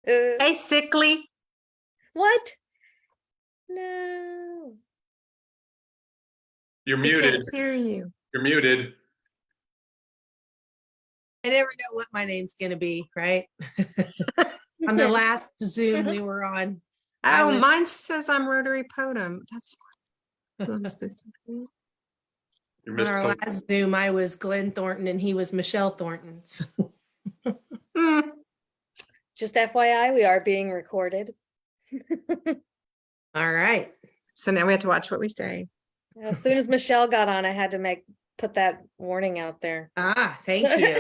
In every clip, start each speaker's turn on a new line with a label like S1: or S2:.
S1: Hey, sickly.
S2: What? No.
S3: You're
S1: We
S3: muted.
S1: can't hear you.
S3: You're muted.
S4: I never know what my name's going to be, right? On the last Zoom we were on.
S1: Oh, mine says I'm Rotary Podum. That's not who I'm supposed to be.
S3: You're
S4: On our
S3: misposed.
S4: last Zoom, I was Glenn Thornton and he was Michelle Thornton. So.
S1: Hmm.
S2: Just FYI, we are being recorded.
S4: All right.
S1: So now we have to watch what we say.
S2: As soon as Michelle got on, I had to put that warning out there.
S4: Ah, thank you.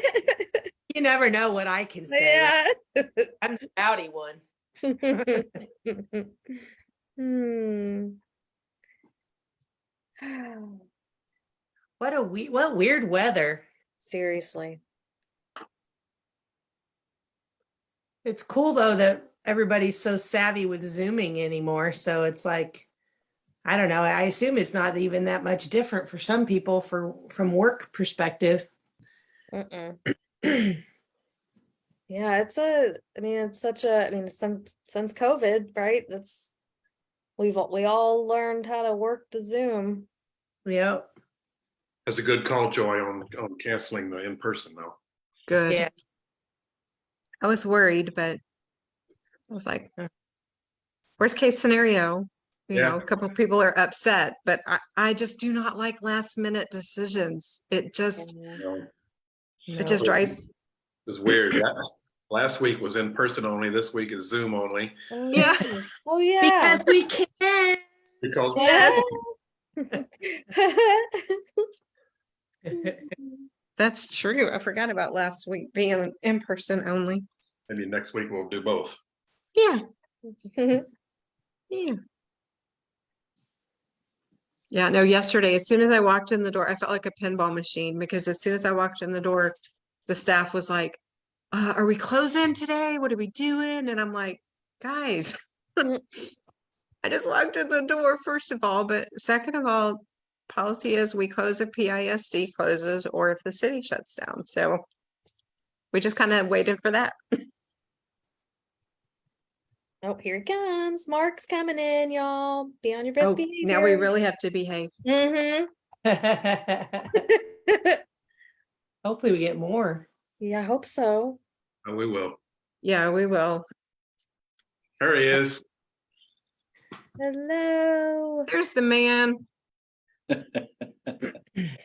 S4: You never know what I can say.
S2: Yeah.
S4: Right? I'm the rowdy one. What weird weather.
S2: Seriously.
S4: It's cool though that everybody's so savvy with Zooming anymore. So it's like, I don't know. I assume it's not even that much different for some people from work perspective.
S2: Yeah, it's since COVID, right? We all learned how to work the Zoom.
S4: Yep.
S3: That's a good call, Joy, on canceling the in-person though.
S1: Good.
S4: Yeah.
S1: I was worried, but I was like, worst case scenario, you know, a couple of people are upset, but I just do not like last minute decisions. It just, it just drives.
S3: It's weird. Last week was in person only. This week is Zoom only.
S1: Yeah.
S2: Oh yeah.
S4: Because we can.
S3: Because
S1: That's true. I forgot about last week being in person only.
S3: maybe next week we'll do both.
S1: Yeah. Yeah. Yeah, no, yesterday, as soon as I walked in the door, I felt like a pinball machine because as soon as I walked in the door, the staff was like, are we closing today? What are we doing? And I'm like, guys, I just walked in the door, first of all, but second of all, policy is we close if PISD closes or if the city shuts down. So we just kind of waited for that.
S2: Oh, here it comes. Mark's coming in, y'all. Be on your best behavior.
S1: Now we really have to behave.
S4: Hopefully we get more.
S2: Yeah, I hope so.
S3: Oh, we will.
S1: Yeah, we will.
S3: There he is.
S2: Hello.
S1: There's the man.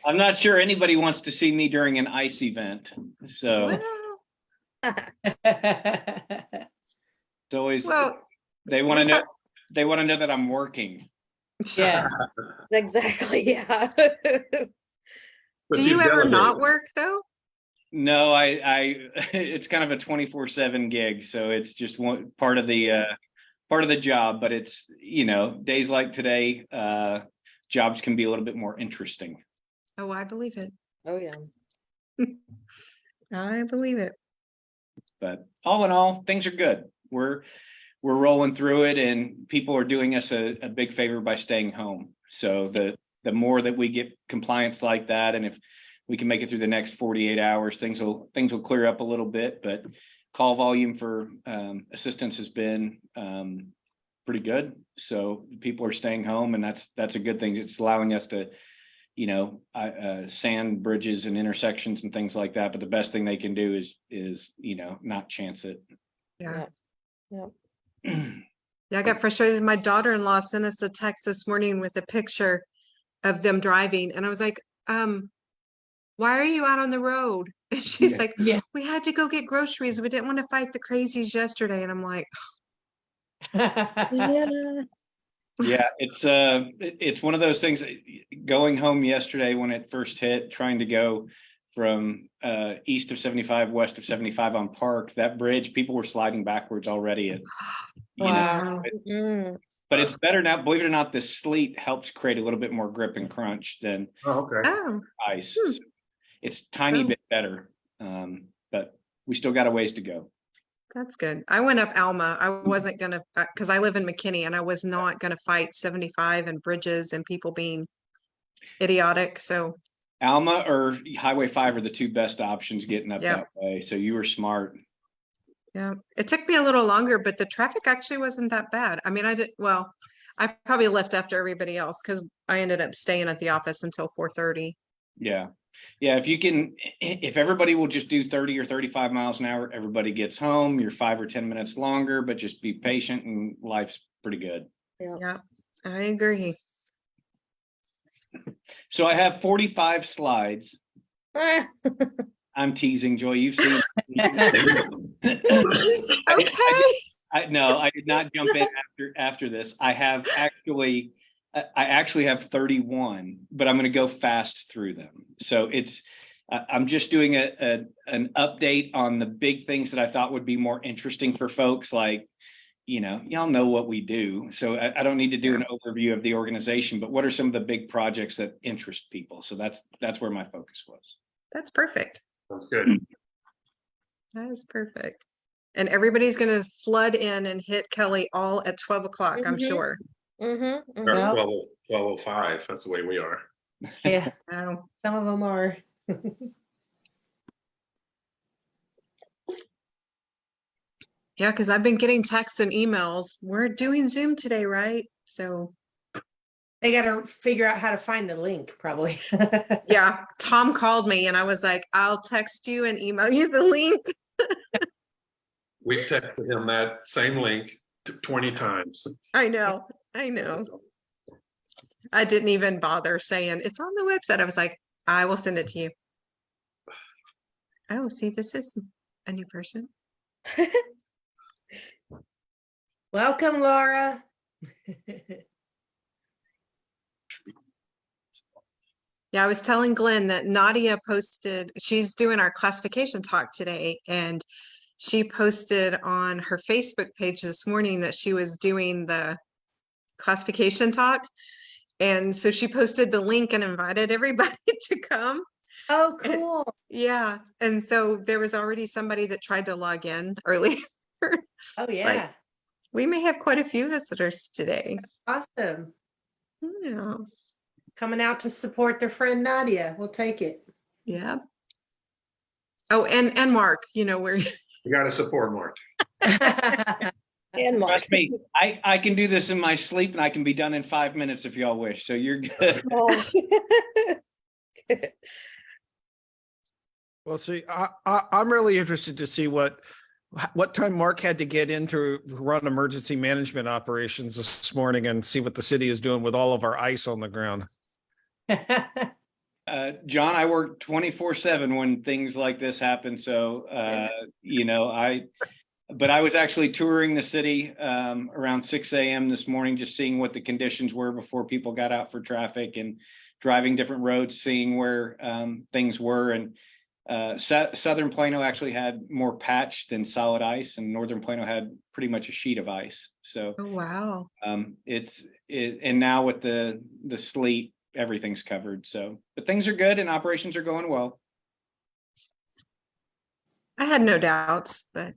S5: I'm not sure anybody wants to see me during an ice event. So it's always, they want to know, that I'm working.
S4: Yeah.
S2: Exactly. Yeah.
S1: Do you ever not work though?
S5: No, it's kind of a 24/7 gig. So it's just one part of the job, but it's, days like today, jobs can be a little bit more interesting.
S1: Oh, I believe it.
S2: Oh yeah.
S1: I believe it.
S5: But all in all, things are good. We're rolling through it, and people are doing us a big favor by staying home. So the more that we get compliance like that, and if we can make it through the next 48 hours, things will clear up a little bit. But call volume for assistance has been pretty good. So people are staying home, and that's a good thing. It's allowing us to, sand bridges and intersections and things like that. But the best thing they can do is not chance it.
S1: Yeah.
S2: Yeah.
S1: Yeah, I got frustrated. My daughter-in-law sent us a text this morning with a picture of them driving. And I was like, why are you out on the road? And she's like, we had to go get groceries. We didn't want to fight the crazies yesterday. And I'm like,
S5: Yeah, it's one of those things. Going home yesterday when it first hit, trying to go from east of 75, west of 75 on Park, that bridge, people were sliding backwards already.
S1: wow.
S5: But it's better now. Believe it or not, this sleet helps create a little bit more grip and crunch than ice. So it's tiny bit better, but we still got a ways to go.
S1: That's good. I went up Alma. I wasn't going to, because I live in McKinney, and I was not going to fight 75 and bridges and people being idiotic. So
S5: Alma or Highway 5 are the two best options getting up that way. So you were smart.
S1: Yeah, it took me a little longer, but the traffic actually wasn't that bad. I mean, I probably left after everybody else because I ended up staying at the office until 4:30.
S5: Yeah. Yeah, if you can, if everybody will just do 30 or 35 miles an hour, everybody gets home, you're 5 or 10 minutes longer, but just be patient and life's pretty good.
S1: Yeah, I agree.
S5: So I have 45 slides. I'm teasing, Joy. You've seen.
S1: Okay.
S5: No, I did not jump in after this. I actually have 31, but I'm going to go fast through them. So I'm just doing an update on the big things that I thought would be more interesting for folks. Like, y'all know what we do. So I don't need to do an overview of the organization, but what are some of the big projects that interest people? So that's where my focus was.
S1: That's perfect.
S3: Sounds good.
S1: That is perfect. And everybody's going to flood in and hit Kelly all at 12 o'clock, I'm
S2: Mhm.
S1: sure.
S2: Mm-hmm.
S3: Or
S4: Well-
S3: 12:05, that's the way we are.
S4: Yeah,
S1: Oh,
S4: some of them are.
S1: yeah, because I've been getting texts and emails. We're doing Zoom today, right? So
S4: They got to figure out how to find the link, probably.
S1: yeah, Tom called me and I was like, I'll text you and email you the link.
S3: We've texted him that same link 20 times.
S1: I know. I didn't even bother saying it's on the website. I was like, I will send it to you. Oh, see, this is a new person.
S4: Welcome, Laura.
S1: Yeah, I was telling Glenn that Nadia posted, she's doing our classification talk today, and she posted on her Facebook page this morning that she was doing the classification talk. And so she posted the link and invited everybody to come.
S4: Oh, cool.
S1: Yeah. And so there was already somebody that tried to log in earlier.
S4: Oh,
S1: It's
S4: yeah.
S1: like, we may have quite a few visitors today.
S4: Awesome.
S1: Yeah.
S4: Coming out to support their friend Nadia. We'll take it.
S1: Yeah. Oh, and Mark, where
S3: You got to support Mark.
S2: And Mark.
S5: Trust me, I can do this in my sleep and I can be done in 5 minutes if y'all wish. So you're good.
S2: Oh.
S6: Well, see, I'm really interested to see what time Mark had to get in to run emergency management operations this morning and see what the city is doing with all of our ice on the ground.
S5: John, I work 24/7 when things like this happen. So, but I was actually touring the city around 6 a.m. this morning, just seeing what the conditions were before people got out for traffic and driving different roads, seeing where things were. And Southern Plano actually had more patch than solid ice, and Northern Plano had pretty much a sheet of ice. So
S1: oh wow.
S5: and now with the sleet, everything's covered. So, but things are good and operations are going well.
S1: I had no doubts, but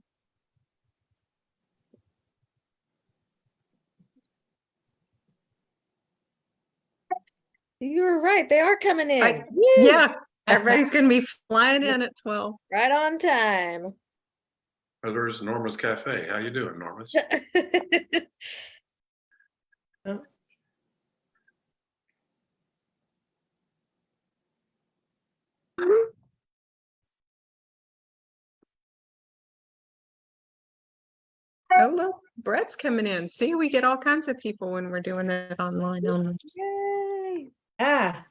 S2: You were right. They are coming in. Woo!
S1: yeah, everybody's gonna be flying in at 12.
S2: Right on time.
S3: There's Norma's Cafe. How you doing, Norma's?
S1: Oh look, Brett's coming in. See, we get all kinds of people when we're doing it online only.
S2: Yay.
S4: Ah,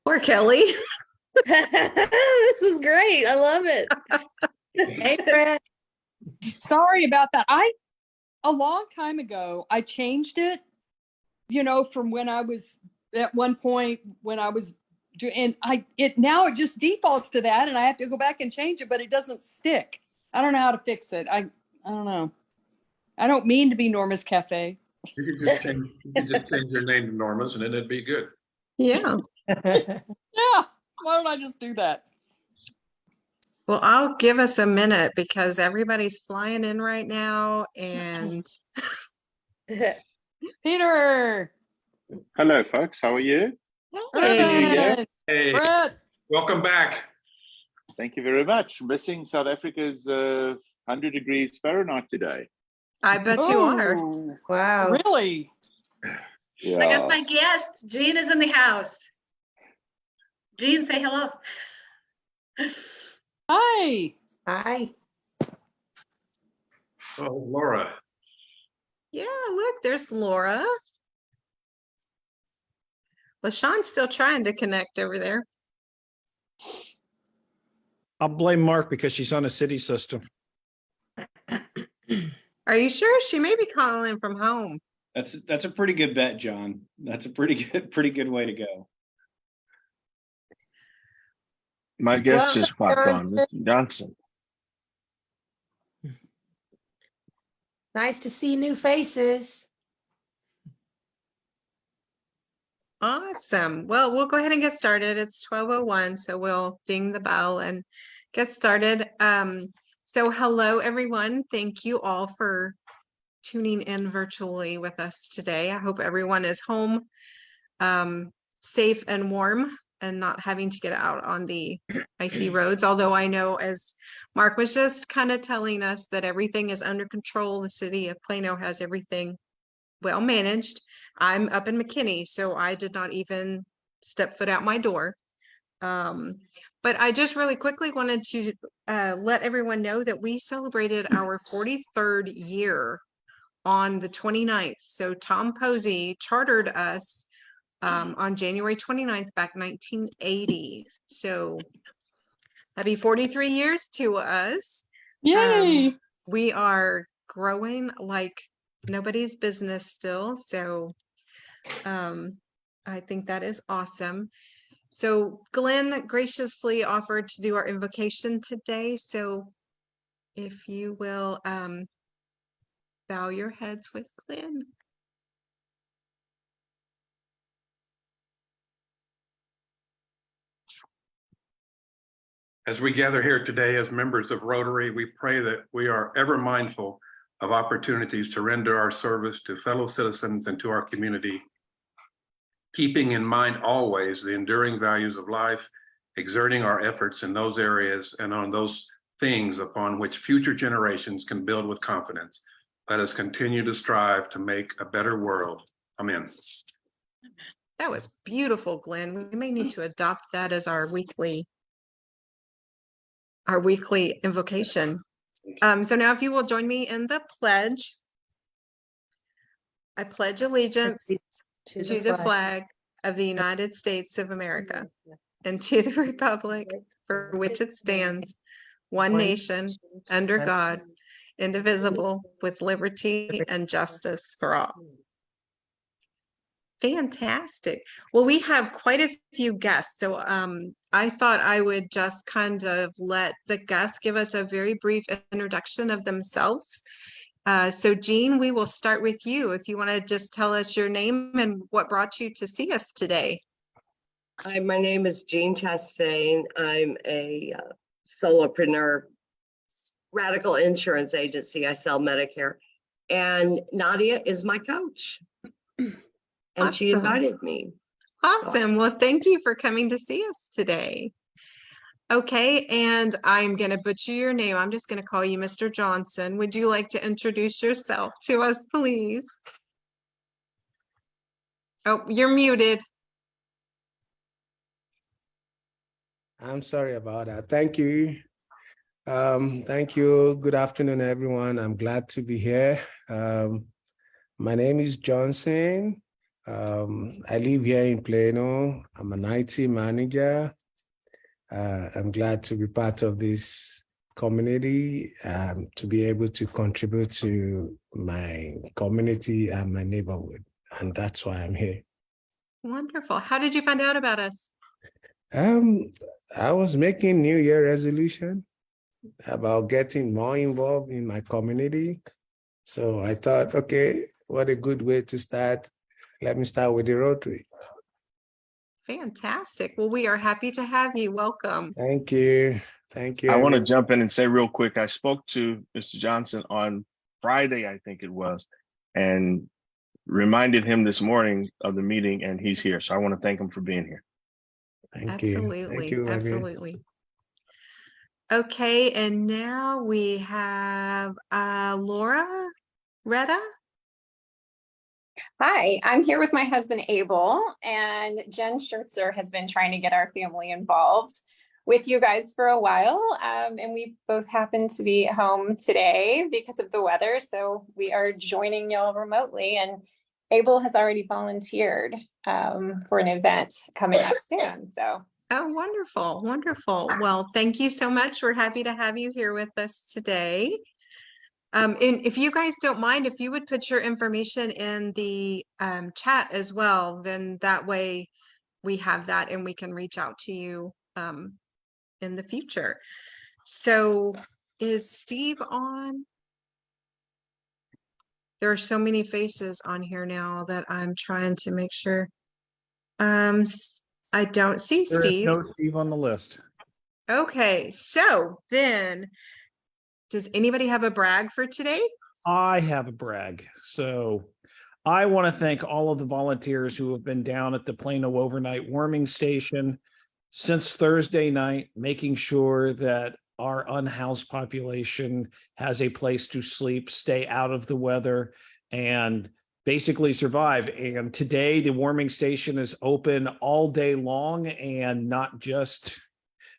S1: Poor Kelly.
S2: This is great. I love it.
S4: hey, Brett.
S7: Sorry about that. A long time ago, I changed it, from when I was at one point when I was doing, and now it just defaults to that and I have to go back and change it, but it doesn't stick. I don't know how to fix it. I don't know. I don't mean to be Norma's Cafe.
S3: You could just change your name to Norma's and then it'd be good.
S1: Yeah.
S7: Yeah. Why don't I just do that?
S1: Well, I'll give us a minute because everybody's flying in right now and
S7: Peter.
S8: Hello, folks. How are you?
S1: hey,
S7: Brett.
S3: Hey,
S7: Brett.
S3: welcome back.
S8: Thank you very much. Missing South Africa's 100 degrees Fahrenheit today.
S1: I bet you are.
S7: Oh,
S4: Wow.
S7: really?
S8: Yeah.
S9: I got my guest. Jean is in the house. Jean, say hello.
S7: Hi.
S4: Hi.
S3: Oh, Laura.
S1: Yeah, look, there's Laura. LaShawn's still trying to connect over there.
S6: I'll blame Mark because she's on a city system.
S1: Are you sure? She may be calling from home.
S5: That's a pretty good bet, John. That's a pretty good way to go.
S10: My guest
S4: Well,
S10: just popped on,
S4: Johnson.
S10: Mr. Johnson.
S4: Nice to see new faces.
S1: Awesome. Well, we'll go ahead and get started. It's 12:01, so we'll ding the bell and get started. So hello, everyone. Thank you all for tuning in virtually with us today. I hope everyone is home, safe and warm and not having to get out on the icy roads. Although I know, as Mark was just kind of telling us, that everything is under control. The city of Plano has everything well managed. I'm up in McKinney, so I did not even step foot out my door. But I just really quickly wanted to let everyone know that we celebrated our 43rd year on the 29th. So Tom Posey chartered us on January 29th, back 1980. So happy 43 years to us.
S7: Yay.
S1: We are growing like nobody's business still. So I think that is awesome. So Glenn graciously offered to do our invocation today. So if you will bow your heads with Glenn.
S3: As we gather here today as members of Rotary, we pray that we are ever mindful of opportunities to render our service to fellow citizens and to our community, keeping in mind always the enduring values of life, exerting our efforts in those areas and on those things upon which future generations can build with confidence. Let us continue to strive to make a better world. Amen.
S1: That was beautiful, Glenn. We may need to adopt that as our weekly invocation. So now if you will join me in the pledge. I pledge allegiance to the flag of the United States of America and to the republic for which it stands, one nation, under God, indivisible, with liberty and justice for all. Fantastic. Well, we have quite a few guests. So I thought I would just kind of let the guests give us a very brief introduction of themselves. So Jean, we will start with you. If you want to just tell us your name and what brought you to see us today.
S11: Hi, my name is Jean Chastain. I'm a solopreneur, Radical Insurance Agency. I sell Medicare. And Nadia is my coach. And she
S1: Awesome.
S11: invited me.
S1: Awesome. Well, thank you for coming to see us today. Okay, and I'm going to butcher your name. I'm just going to call you Mr. Johnson. Would you like to introduce yourself to us, please? Oh, you're muted.
S12: I'm sorry about that. Thank you. Thank you. Good afternoon, everyone. I'm glad to be here. My name is Johnson. I live here in Plano. I'm an IT manager. I'm glad to be part of this community, to be able to contribute to my community and my neighborhood. And that's why I'm here.
S1: Wonderful. How did you find out about us?
S12: I was making New Year resolution about getting more involved in my community. So I thought, okay, what a good way to start. Let me start with the Rotary.
S1: Fantastic. Well, we are happy to have you. Welcome.
S12: Thank you. Thank you.
S10: I want to
S12: everyone.
S10: jump in and say real quick, I spoke to Mr. Johnson on Friday, I think it was, and reminded him this morning of the meeting, and he's here. So I want to thank him for being here.
S12: Thank you.
S1: Absolutely.
S12: Thank you, Abby.
S1: Absolutely. Okay, and now we have Laura Retta.
S13: Hi, I'm here with my husband Abel, and Jen Schertzer has been trying to get our family involved with you guys for a while. And we both happen to be at home today because of the weather. So we are joining y'all remotely, and Abel has already volunteered for an event coming up soon. So
S1: Oh, wonderful, wonderful. Well, thank you so much. We're happy to have you here with us today. And if you guys don't mind, if you would put your information in the chat as well, then that way we have that and we can reach out to you in the future. So is Steve on? There are so many faces on here now that I'm trying to make sure. I don't see
S6: There is
S1: Steve.
S6: no Steve on the list.
S1: Okay, so then does anybody have a brag for today?
S6: I have a brag. So I want to thank all of the volunteers who have been down at the Plano overnight warming station since Thursday night, making sure that our unhoused population has a place to sleep, stay out of the weather, and basically survive. And today the warming station is open all day long and not just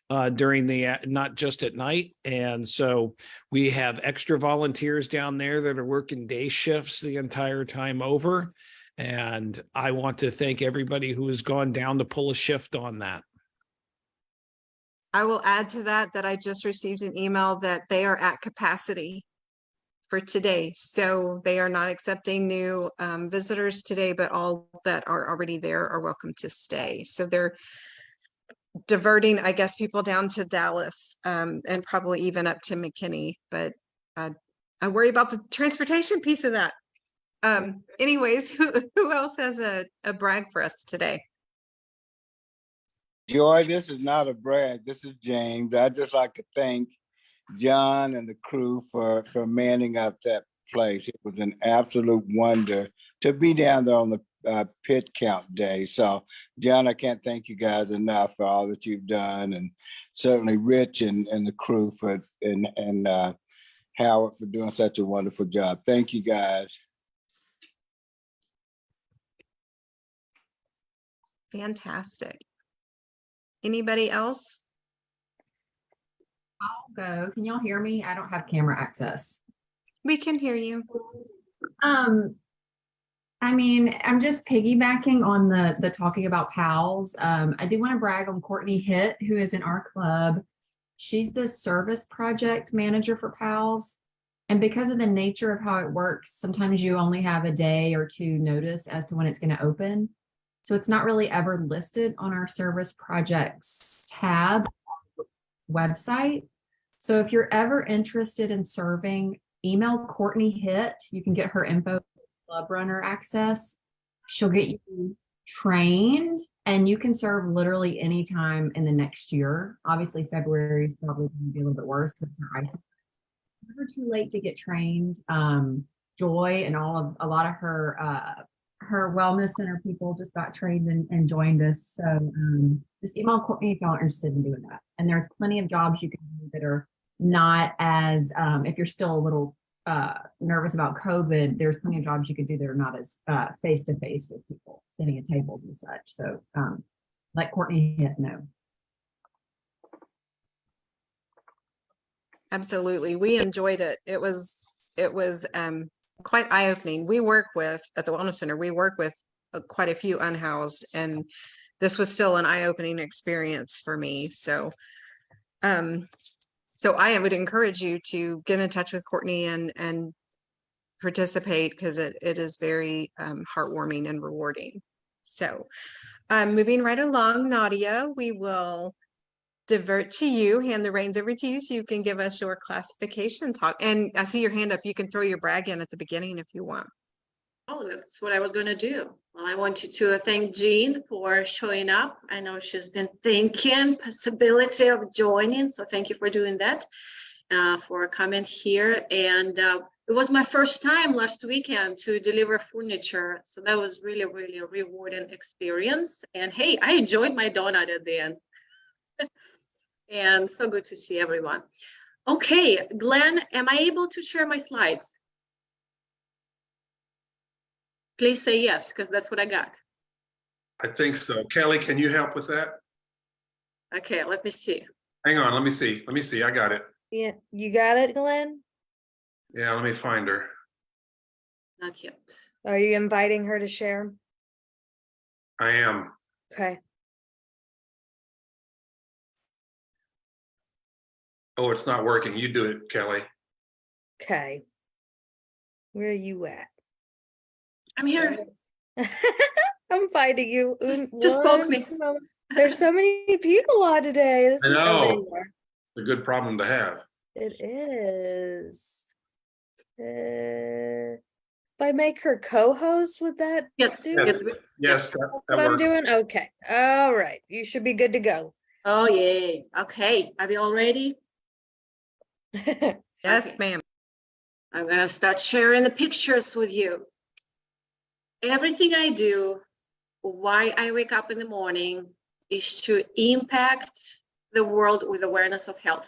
S6: not just at night. And so we have extra volunteers down there that are working day shifts the entire time over. And I want to thank everybody who has gone down to pull a shift on that.
S1: I will add to that I just received an email that they are at capacity for today. So they are not accepting new visitors today, but all that are already there are welcome to stay. So they're diverting, I guess, people down to Dallas and probably even up to McKinney. But I worry about the transportation piece of that. Anyways, who else has a brag for us today?
S14: Joy, this is not a brag. This is James. I'd just like to thank John and the crew for manning up that place. It was an absolute wonder to be down there on the pit count day. So, John, I can't thank you guys enough for all that you've done, and certainly Rich and the crew and Howard for doing such a wonderful job. Thank you, guys.
S1: Fantastic. Anybody else?
S15: I'll go. Can y'all hear me? I don't have camera access.
S1: We can hear you.
S15: I mean, I'm just piggybacking on the talking about pals. I do want to brag on Courtney Hitt, who is in our club. She's the service project manager for pals. And because of the nature of how it works, sometimes you only have a day or two notice as to when it's going to open. So it's not really ever listed on our service projects tab website. So if you're ever interested in serving, email Courtney Hitt. You can get her info, club runner access. She'll get you trained and you can serve literally anytime in the next year. Obviously, February is probably going to be a little bit worse because it's her ice. Never too late to get trained. Joy and a lot of her wellness center people just got trained and joined us. So just email Courtney if y'all are interested in doing that. And there's plenty of jobs you can do that are not as, if you're still a little nervous about COVID, there's plenty of jobs you could do that are not as face-to-face with people, sitting at tables and such. So let Courtney know.
S1: Absolutely. We enjoyed it. It was quite eye-opening. We work with, at the Wellness Center, we work with quite a few unhoused, and this was still an eye-opening experience for me. So, so I would encourage you to get in touch with Courtney and participate because it is very heartwarming and rewarding. So, moving right along, Nadia, we will divert to you, hand the reins over to you so you can give us your classification talk. And I see your hand up. You can throw your brag in at the beginning if you want.
S9: Oh, that's what I was going to do. Well, I wanted to thank Jean for showing up. I know she's been thinking possibility of joining, so thank you for doing that, for coming here. And it was my first time last weekend to deliver furniture, so that was really, really a rewarding experience. And hey, I enjoyed my donut at the end. And so good to see everyone. Okay, Glenn, am I able to share my slides? Please say yes, because that's what I got.
S3: I think so. Kelly, can you help with that?
S9: Okay, let me see.
S3: Hang on, let me see. Let me see. I got it.
S2: Yeah, you got it, Glenn?
S3: Yeah, let me find her.
S9: Not yet.
S2: Are you inviting her to share?
S3: I am.
S2: Okay.
S3: Oh, it's not working. You do it, Kelly.
S2: Okay. Where are you at?
S9: I'm here.
S2: I'm fighting you.
S9: Just poke me.
S2: There's so many people on today. This
S3: I
S2: is, oh, there
S3: know.
S2: you are.
S3: It's a good problem to have.
S2: It is. If I make her co-host, would that
S9: Yes.
S2: do
S3: Yes,
S2: it?
S3: yes, that
S2: What I'm
S3: works.
S2: doing? Okay. All right. You should be good to go.
S9: Oh, yay. Okay, are we all ready?
S1: Yes,
S9: Okay.
S1: ma'am.
S9: I'm gonna start sharing the pictures with you. Everything I do, why I wake up in the morning, is to impact the world with awareness of health.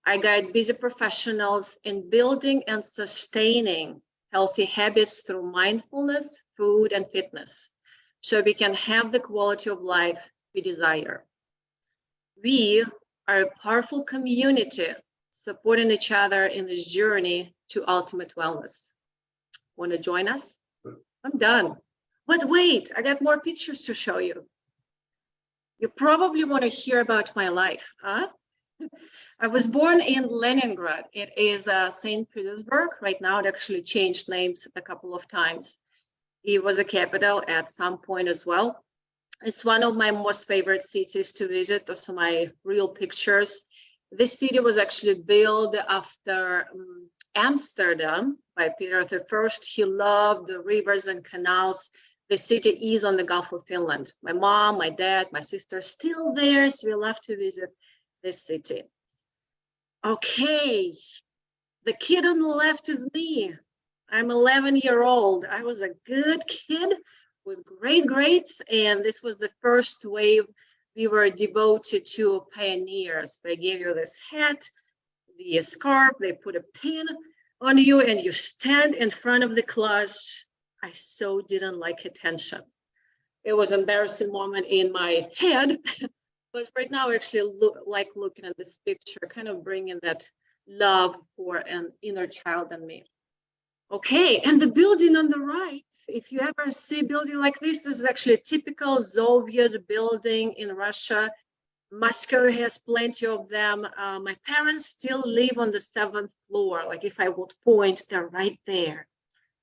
S9: I guide busy professionals in building and sustaining healthy habits through mindfulness, food, and fitness, so we can have the quality of life we desire. We are a powerful community supporting each other in this journey to ultimate wellness. Want to join us? I'm done. But wait, I got more pictures to show you. You probably want to hear about my life, huh? I was born in Leningrad. It is St. Petersburg. Right now, it actually changed names a couple of times. It was a capital at some point as well. It's one of my most favorite cities to visit. Those are my real pictures. This city was actually built after Amsterdam by Peter I. He loved the rivers and canals. The city is on the Gulf of Finland. My mom, my dad, my sister still there, so we love to visit this city. Okay, the kid on the left is me. I'm 11-year-old. I was a good kid with great grades, and this was the first wave. We were devoted to pioneers. They gave you this hat, the scarf, they put a pin on you, and you stand in front of the class. I so didn't like attention. It was an embarrassing moment in my head, but right now I actually like looking at this picture, kind of bringing that love for an inner child in me. Okay, and the building on the right, if you ever see a building like this is actually a typical Soviet building in Russia. Moscow has plenty of them. My parents still live on the 7th floor. Like if I would point, they're right there.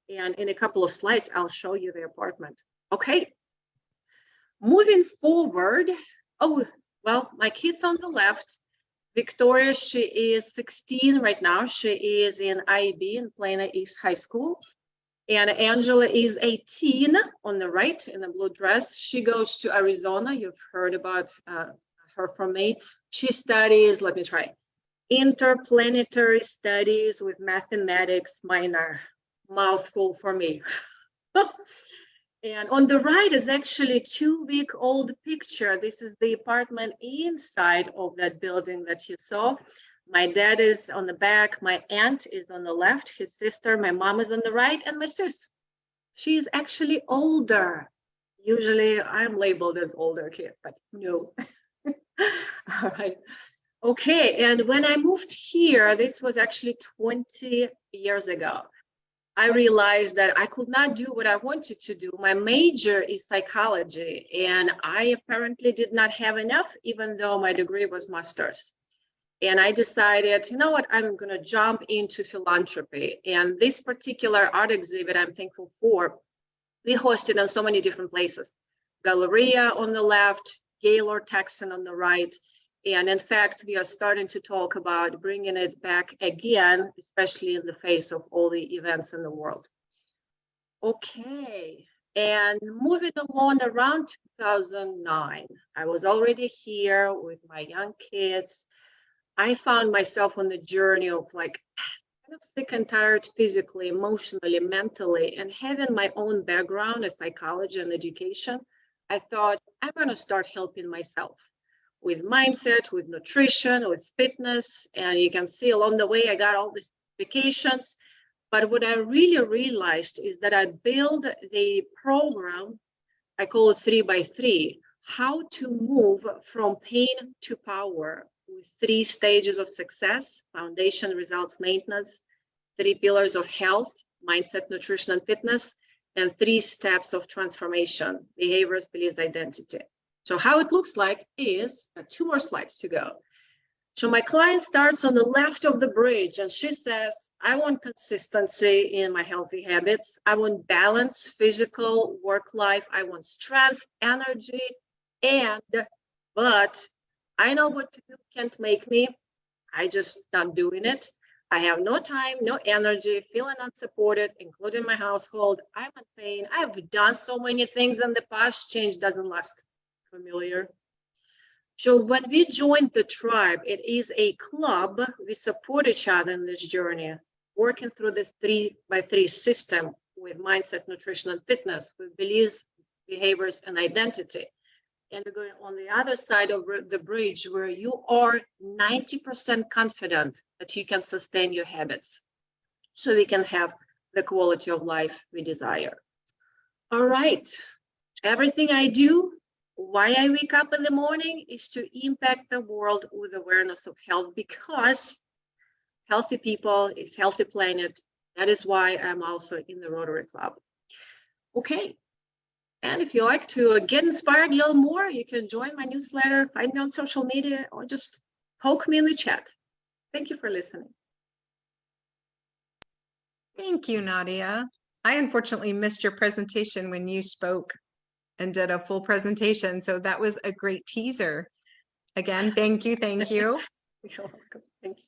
S9: And in a couple of slides, I'll show you the apartment. Okay, moving forward. Oh, well, my kid's on the left. Victoria, she is 16 right now. She is in IB in Plano East High School. And Angela is 18 on the right in a blue dress. She goes to Arizona. You've heard about her from me. She studies, let me try, interplanetary studies with mathematics minor. Mouthful for me. And on the right is actually a 2-week-old picture. This is the apartment inside of that building that you saw. My dad is on the back, my aunt is on the left, his sister, my mom is on the right, and my sis. She is actually older. Usually I'm labeled as older kid, but no. All right. Okay, and when I moved here, this was actually 20 years ago. I realized that I could not do what I wanted to do. My major is psychology, and I apparently did not have enough, even though my degree was master's. And I decided, you know what, I'm going to jump into philanthropy. And this particular art exhibit, I'm thankful for, we hosted in so many different places. Galleria on the left, Gaylord Texan on the right. And in fact, we are starting to talk about bringing it back again, especially in the face of all the events in the world. Okay, and moving along around 2009, I was already here with my young kids. I found myself on the journey of like kind of sick and tired physically, emotionally, mentally, and having my own background in psychology and education. I thought I'm going to start helping myself. with mindset, with nutrition, with fitness. And you can see along the way, I got all these vacations. But what I really realized is that I build the program, I call it 3x3, how to move from pain to power with 3 stages of success: foundation, results, maintenance, 3 pillars of health, mindset, nutrition, and fitness, and 3 steps of transformation: behaviors, beliefs, identity. So how it looks like is 2 more slides to go. So my client starts on the left of the bridge and she says, I want consistency in my healthy habits. I want balance, physical, work life. I want strength, energy, but I know what to do can't make me. I just not doing it. I have no time, no energy, feeling unsupported, including my household. I'm in pain. I've done so many things in the past. Change doesn't last. Familiar? So when we joined the tribe, it is a club. We support each other in this journey, working through this 3x3 system with mindset, nutrition, and fitness, with beliefs, behaviors, and identity. And we're going on the other side of the bridge where you are 90% confident that you can sustain your habits so we can have the quality of life we desire. All right. Everything I do, why I wake up in the morning, is to impact the world with awareness of health, because healthy people is healthy planet. That is why I'm also in the Rotary Club. Okay. And if you like to get inspired a little more, you can join my newsletter, find me on social media, or just poke me in the chat. Thank you for listening.
S1: Thank you, Nadia. I unfortunately missed your presentation when you spoke and did a full presentation. So that was a great teaser. Again, thank you, thank you.
S9: You're welcome. Thank you.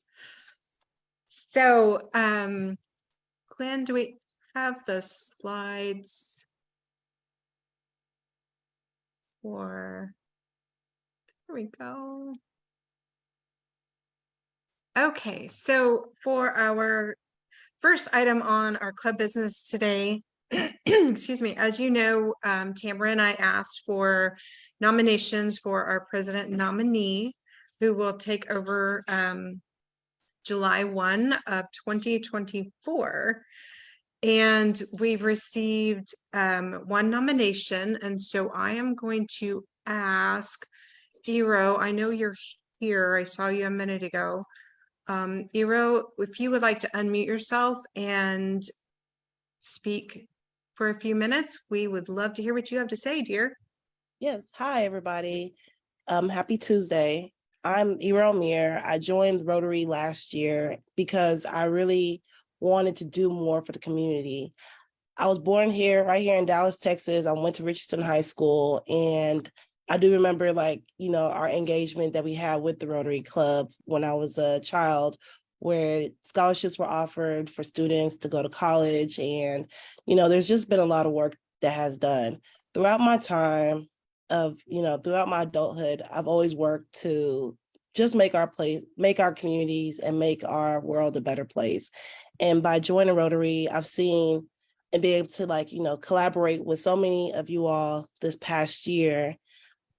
S1: So, Glenn, do we have the slides for, there we go. Okay, so for our first item on our club business today, excuse me, as you know, Tamara and I asked for nominations for our president nominee, who will take over July 1 of 2024. And we've received 1 nomination. And so I am going to ask Iro, I know you're here. I saw you a minute ago. Iro, if you would like to unmute yourself and speak for a few minutes, we would love to hear what you have to say, dear.
S16: Yes. Hi, everybody. Happy Tuesday. I'm Iro Mir. I joined Rotary last year because I really wanted to do more for the community. I was born here, right here in Dallas, Texas. I went to Richardson High School, and I do remember, our engagement that we had with the Rotary Club when I was a child, where scholarships were offered for students to go to college. And, there's just been a lot of work that has done. Throughout my time throughout my adulthood, I've always worked to just make our communities and make our world a better place. And by joining Rotary, I've seen and be able to collaborate with so many of you all this past year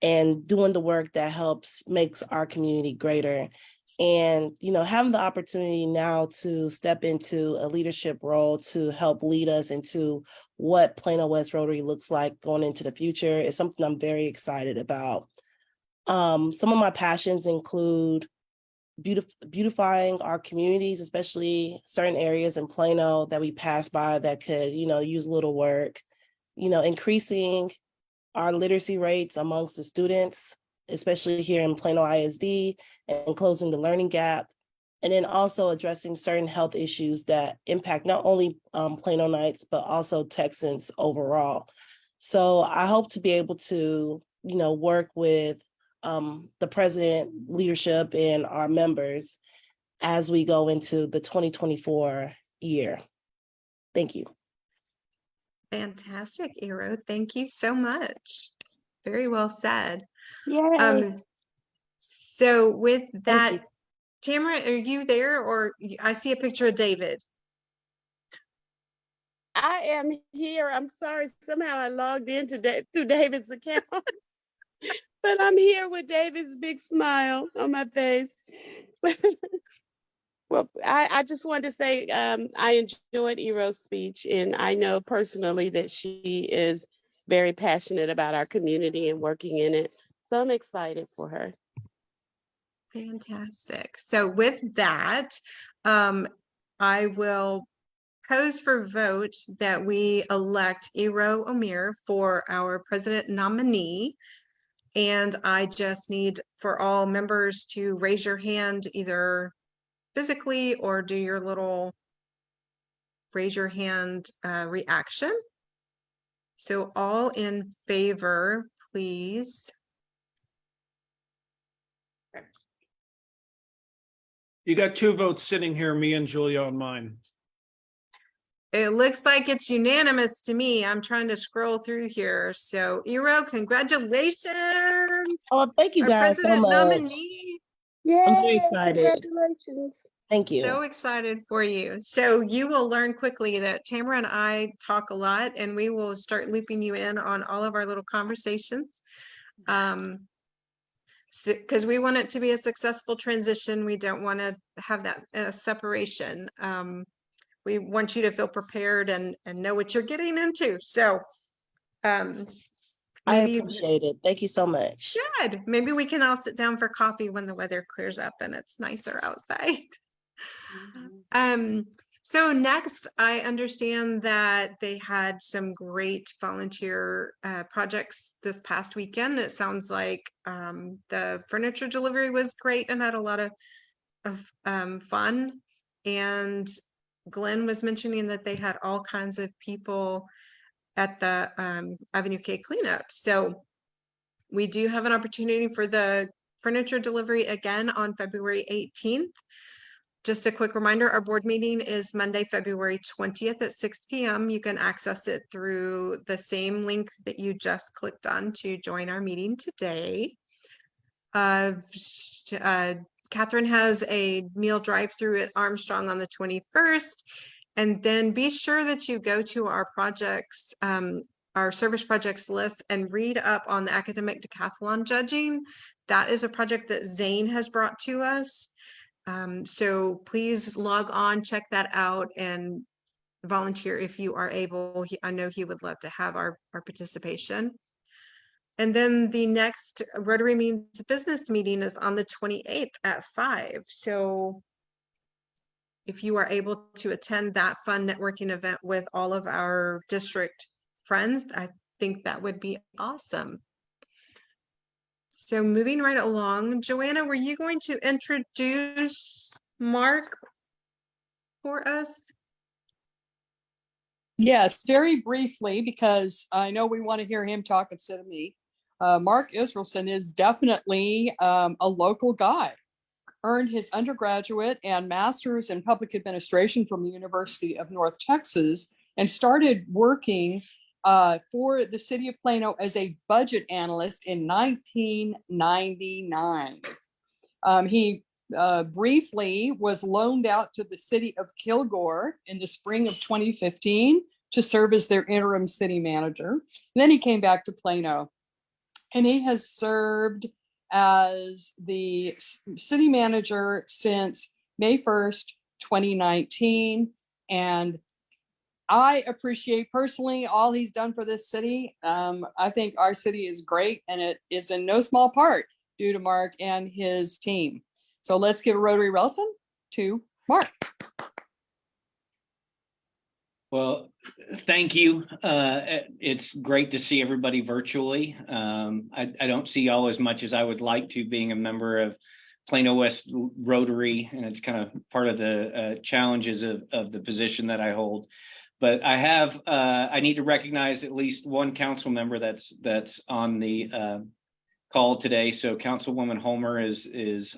S16: and doing the work that makes our community greater. And, having the opportunity now to step into a leadership role to help lead us into what Plano West Rotary looks like going into the future is something I'm very excited about. Some of my passions include beautifying our communities, especially certain areas in Plano that we pass by that could, use a little work, increasing our literacy rates amongst the students, especially here in Plano ISD, and closing the learning gap. And then also addressing certain health issues that impact not only Plano Knights, but also Texans overall. So I hope to be able to, work with the president, leadership, and our members as we go into the 2024 year. Thank you.
S1: Fantastic, Iro. Thank you so much. Very well said.
S16: Yay.
S1: So with that, Tamara, are you there? Or I see a picture of David.
S17: I am here. I'm sorry. Somehow I logged into to David's account. But I'm here with David's big smile on my face. Well, I just wanted to say I enjoyed Ero's speech, and I know personally that she is very passionate about our community and working in it. So I'm excited for her.
S1: Fantastic. So with that, I will pose for vote that we elect Ero Omir for our president nominee. And I just need for all members to raise your hand either physically or do your little raise your hand reaction. So all in favor, please.
S6: You got 2 votes sitting here, me and Julia on mine.
S1: It looks like it's unanimous to me. I'm trying to scroll through here. So Ero, congratulations.
S16: Oh, thank you
S1: Our
S16: guys so
S1: president
S16: much.
S1: nominee.
S16: I'm very
S17: Yay,
S16: excited.
S17: congratulations.
S16: Thank you.
S1: So excited for you. So you will learn quickly that Tamara and I talk a lot, and we will start looping you in on all of our little conversations. Because we want it to be a successful transition. We don't want to have that separation. We want you to feel prepared and know what you're getting into. So
S16: I
S1: maybe
S16: appreciate it. Thank you so much.
S1: good. Maybe we can all sit down for coffee when the weather clears up and it's nicer outside. So next, I understand that they had some great volunteer projects this past weekend. It sounds like the furniture delivery was great and had a lot of fun. And Glenn was mentioning that they had all kinds of people at the Avenue K cleanup. So we do have an opportunity for the furniture delivery again on February 18th. Just a quick reminder, our board meeting is Monday, February 20th at 6 p.m. You can access it through the same link that you just clicked on to join our meeting today. Catherine has a meal drive-through at Armstrong on the 21st. And then be sure that you go to our projects, our service projects list and read up on the academic decathlon judging. That is a project that Zane has brought to us. So please log on, check that out, and volunteer if you are able. I know he would love to have our participation. And then the next Rotary Means Business meeting is on the 28th at 5. So if you are able to attend that fun networking event with all of our district friends, I think that would be awesome. So moving right along, Joanna, were you going to introduce Mark for us?
S7: Yes, very briefly, because I know we want to hear him talk instead of me. Mark Israelson is definitely a local guy. Earned his undergraduate and master's in public administration from the University of North Texas and started working for the city of Plano as a budget analyst in 1999. He briefly was loaned out to the city of Kilgore in the spring of 2015 to serve as their interim city manager. And then he came back to Plano, and he has served as the city manager since May 1st, 2019. And I appreciate personally all he's done for this city. I think our city is great, and it is in no small part due to Mark and his team. So let's give a Rotary Relson to Mark.
S5: Well, thank you. It's great to see everybody virtually. I don't see y'all as much as I would like to, being a member of Plano West Rotary, and it's kind of part of the challenges of the position that I hold. But I need to recognize at least one council member that's on the call today. So Councilwoman Homer is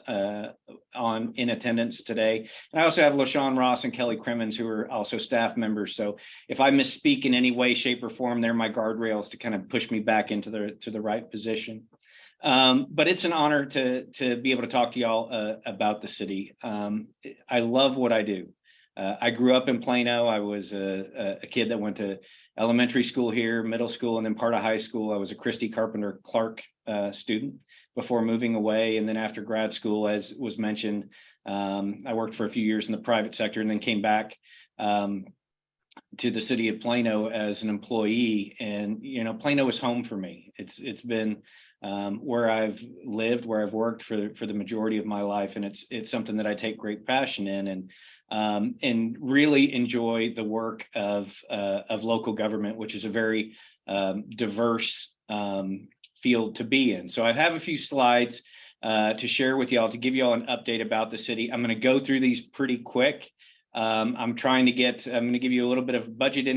S5: in attendance today. And I also have LaShawn Ross and Kelly Crimmins, who are also staff members. So if I misspeak in any way, shape, or form, they're my guardrails to kind of push me back into the right position. But it's an honor to be able to talk to y'all about the city. I love what I do. I grew up in Plano. I was a kid that went to elementary school here, middle school, and then part of high school. I was a Christie Carpenter Clark student before moving away. And then after grad school, as was mentioned, I worked for a few years in the private sector and then came back to the city of Plano as an employee. And, you know, Plano is home for me. It's been where I've lived, where I've worked for the majority of my life. And it's something that I take great passion in, and really enjoy the work of local government, which is a very diverse field to be in. So I have a few slides to share with y'all to give y'all an update about the city. I'm going to go through these pretty quick. I'm going to give you a little bit of budget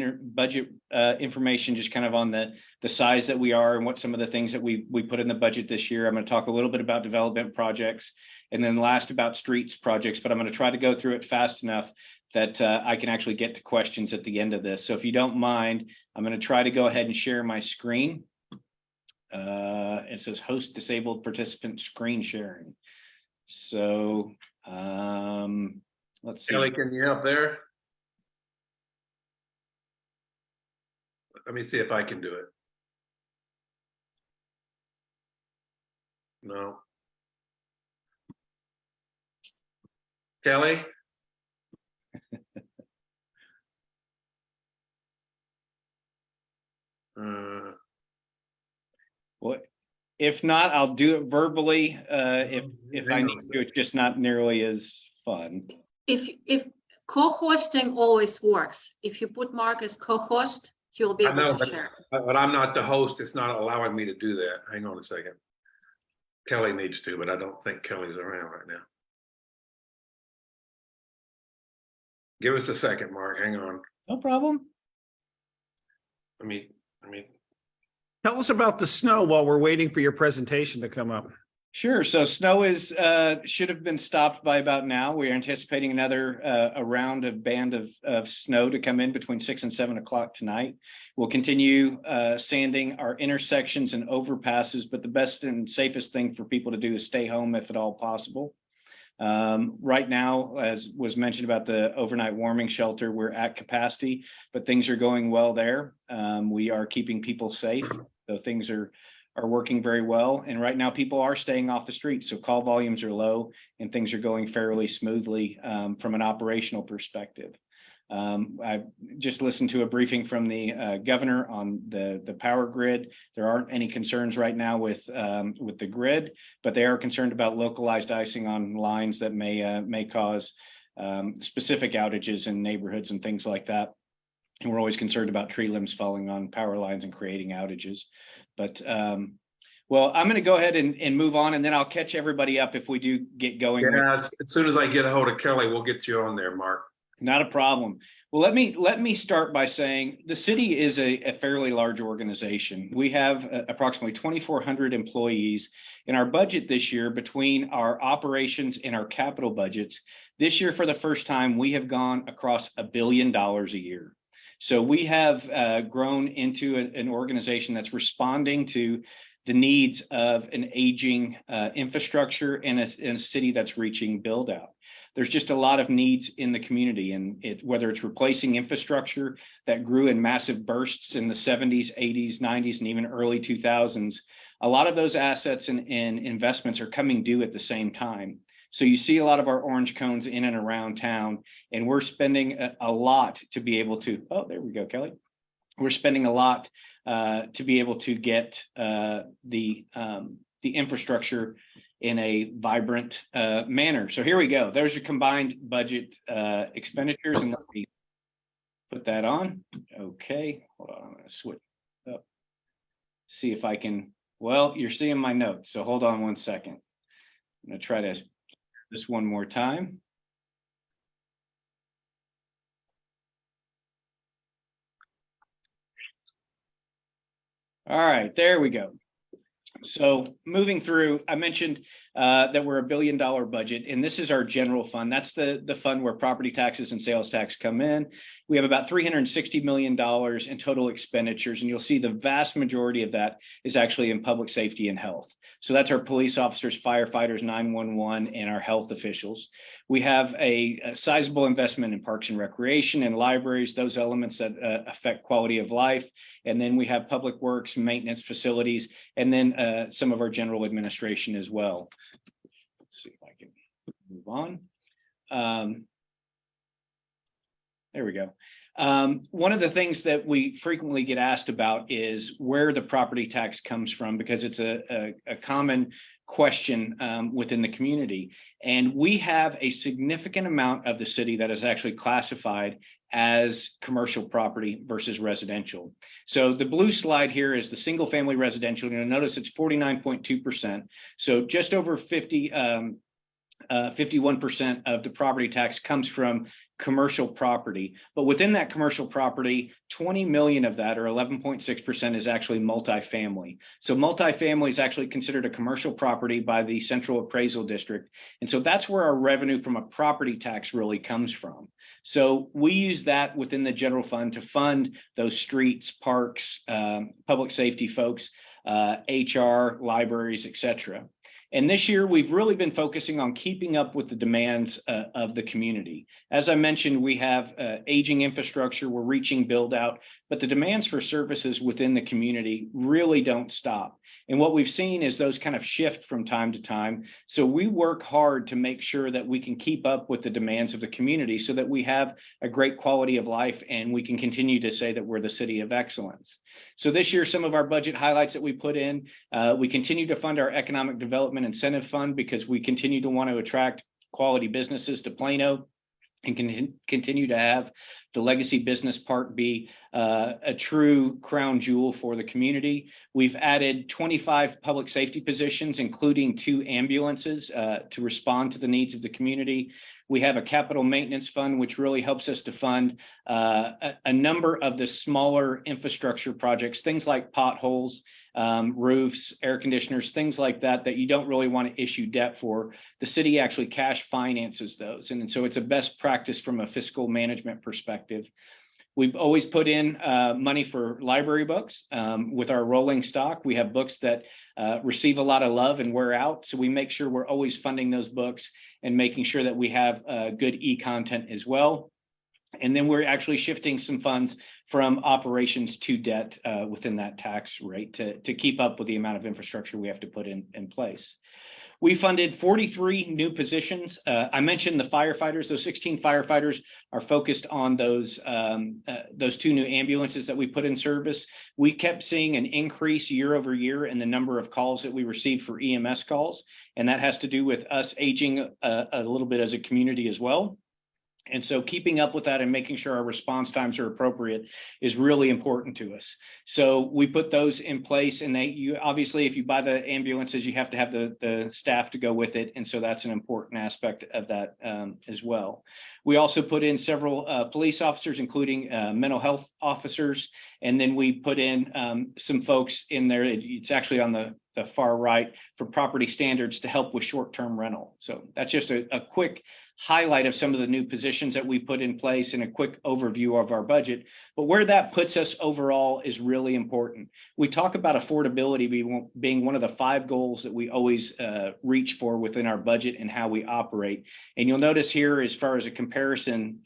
S5: information, just kind of on the size that we are and what some of the things that we put in the budget this year. I'm going to talk a little bit about development projects, and then last about streets projects, but I'm going to try to go through it fast enough that I can actually get to questions at the end of this. So if you don't mind, I'm going to try to go ahead and share my screen. It says host disabled participant screen sharing. So let's see.
S3: Kelly, can you help there? Let me see if I can do it. No. Kelly?
S5: Well, if not, I'll do it verbally. If I need to, it's just not nearly as fun.
S9: If co-hosting always works, if you put Mark as co-host, he will be
S3: I
S9: able
S3: know,
S9: to
S3: but,
S9: share.
S3: but I'm not the host. It's not allowing me to do that. Hang on a second. Kelly needs to, but I don't think Kelly's around right now. Give us a second, Mark. Hang on.
S5: No problem.
S3: I mean.
S6: Tell us about the snow while we're waiting for your presentation to come up.
S5: Sure. So snow is should have been stopped by about now. We're anticipating another a round of band of snow to come in between 6 and 7 o'clock tonight. We'll continue sanding our intersections and overpasses, but the best and safest thing for people to do is stay home if at all possible. Right now, as was mentioned about the overnight warming shelter, we're at capacity, but things are going well there. We are keeping people safe, so things are working very well. And right now, people are staying off the streets, so call volumes are low and things are going fairly smoothly from an operational perspective. I just listened to a briefing from the governor on the power grid. There aren't any concerns right now with the grid, but they are concerned about localized icing on lines that may cause specific outages in neighborhoods and things like that. And we're always concerned about tree limbs falling on power lines and creating outages. But well, I'm going to go ahead and move on, and then I'll catch everybody up if we do get going.
S3: Yeah, as soon as I get a hold of Kelly, we'll get you on there, Mark.
S5: Not a problem. Well, let me start by saying the city is a fairly large organization. We have approximately 2,400 employees. In our budget this year, between our operations and our capital budgets, this year for the first time, we have gone across $1 billion a year. So we have grown into an organization that's responding to the needs of an aging infrastructure in a city that's reaching build out. There's just a lot of needs in the community, and whether it's replacing infrastructure that grew in massive bursts in the 70s, 80s, 90s, and even early 2000s, a lot of those assets and investments are coming due at the same time. So you see a lot of our orange cones in and around town, and we're spending a lot to be able to, oh, there we go, Kelly. We're spending a lot to be able to get the infrastructure in a vibrant manner. So here we go. There's your combined budget expenditures, and let me put that on. Okay, hold on, I'm gonna switch up. See if I can, well, you're seeing my notes, so hold on one second. I'm gonna try to this one more time. All right, there we go. So moving through, I mentioned that we're $1 billion budget, and this is our general fund. That's the fund where property taxes and sales tax come in. We have about $360 million in total expenditures, and you'll see the vast majority of that is actually in public safety and health. So that's our police officers, firefighters, 911, and our health officials. We have a sizable investment in parks and recreation and libraries, those elements that affect quality of life. And then we have public works, maintenance facilities, and then some of our general administration as well. Let's see if I can move on. There we go. One of the things that we frequently get asked about is where the property tax comes from, because it's a common question within the community. And we have a significant amount of the city that is actually classified as commercial property versus residential. So the blue slide here is the single family residential. You'll notice it's 49.2%. So just over 51% of the property tax comes from commercial property. But within that commercial property, 20 million of that, or 11.6%, is actually multifamily. So multifamily is actually considered a commercial property by the Central Appraisal District. And so that's where our revenue from a property tax really comes from. So we use that within the general fund to fund those streets, parks, public safety folks, HR, libraries, etc. And this year, we've really been focusing on keeping up with the demands of the community. As I mentioned, we have aging infrastructure, we're reaching build out, but the demands for services within the community really don't stop. And what we've seen is those kind of shift from time to time. So we work hard to make sure that we can keep up with the demands of the community so that we have a great quality of life and we can continue to say that we're the city of excellence. So this year, some of our budget highlights that we put in, we continue to fund our economic development incentive fund because we continue to want to attract quality businesses to Plano and continue to have the Legacy Business Park be a true crown jewel for the community. We've added 25 public safety positions, including 2 ambulances to respond to the needs of the community. We have a capital maintenance fund, which really helps us to fund a number of the smaller infrastructure projects, things like potholes, roofs, air conditioners, things like that, that you don't really want to issue debt for. The city actually cash finances those. And so it's a best practice from a fiscal management perspective. We've always put in money for library books. With our rolling stock, we have books that receive a lot of love and wear out. So we make sure we're always funding those books and making sure that we have good e-content as well. And then we're actually shifting some funds from operations to debt within that tax rate to keep up with the amount of infrastructure we have to put in place. We funded 43 new positions. I mentioned the firefighters. Those 16 firefighters are focused on those 2 new ambulances that we put in service. We kept seeing an increase year over year in the number of calls that we received for EMS calls. And that has to do with us aging a little bit as a community as well. And so keeping up with that and making sure our response times are appropriate is really important to us. So we put those in place, and obviously, if you buy the ambulances, you have to have the staff to go with it. And so that's an important aspect of that as well. We also put in several police officers, including mental health officers. And then we put in some folks in there. It's actually on the far right for property standards to help with short-term rental. So that's just a quick highlight of some of the new positions that we put in place and a quick overview of our budget. But where that puts us overall is really important. We talk about affordability being one of the 5 goals that we always reach for within our budget and how we operate. And you'll notice here, as far as a comparison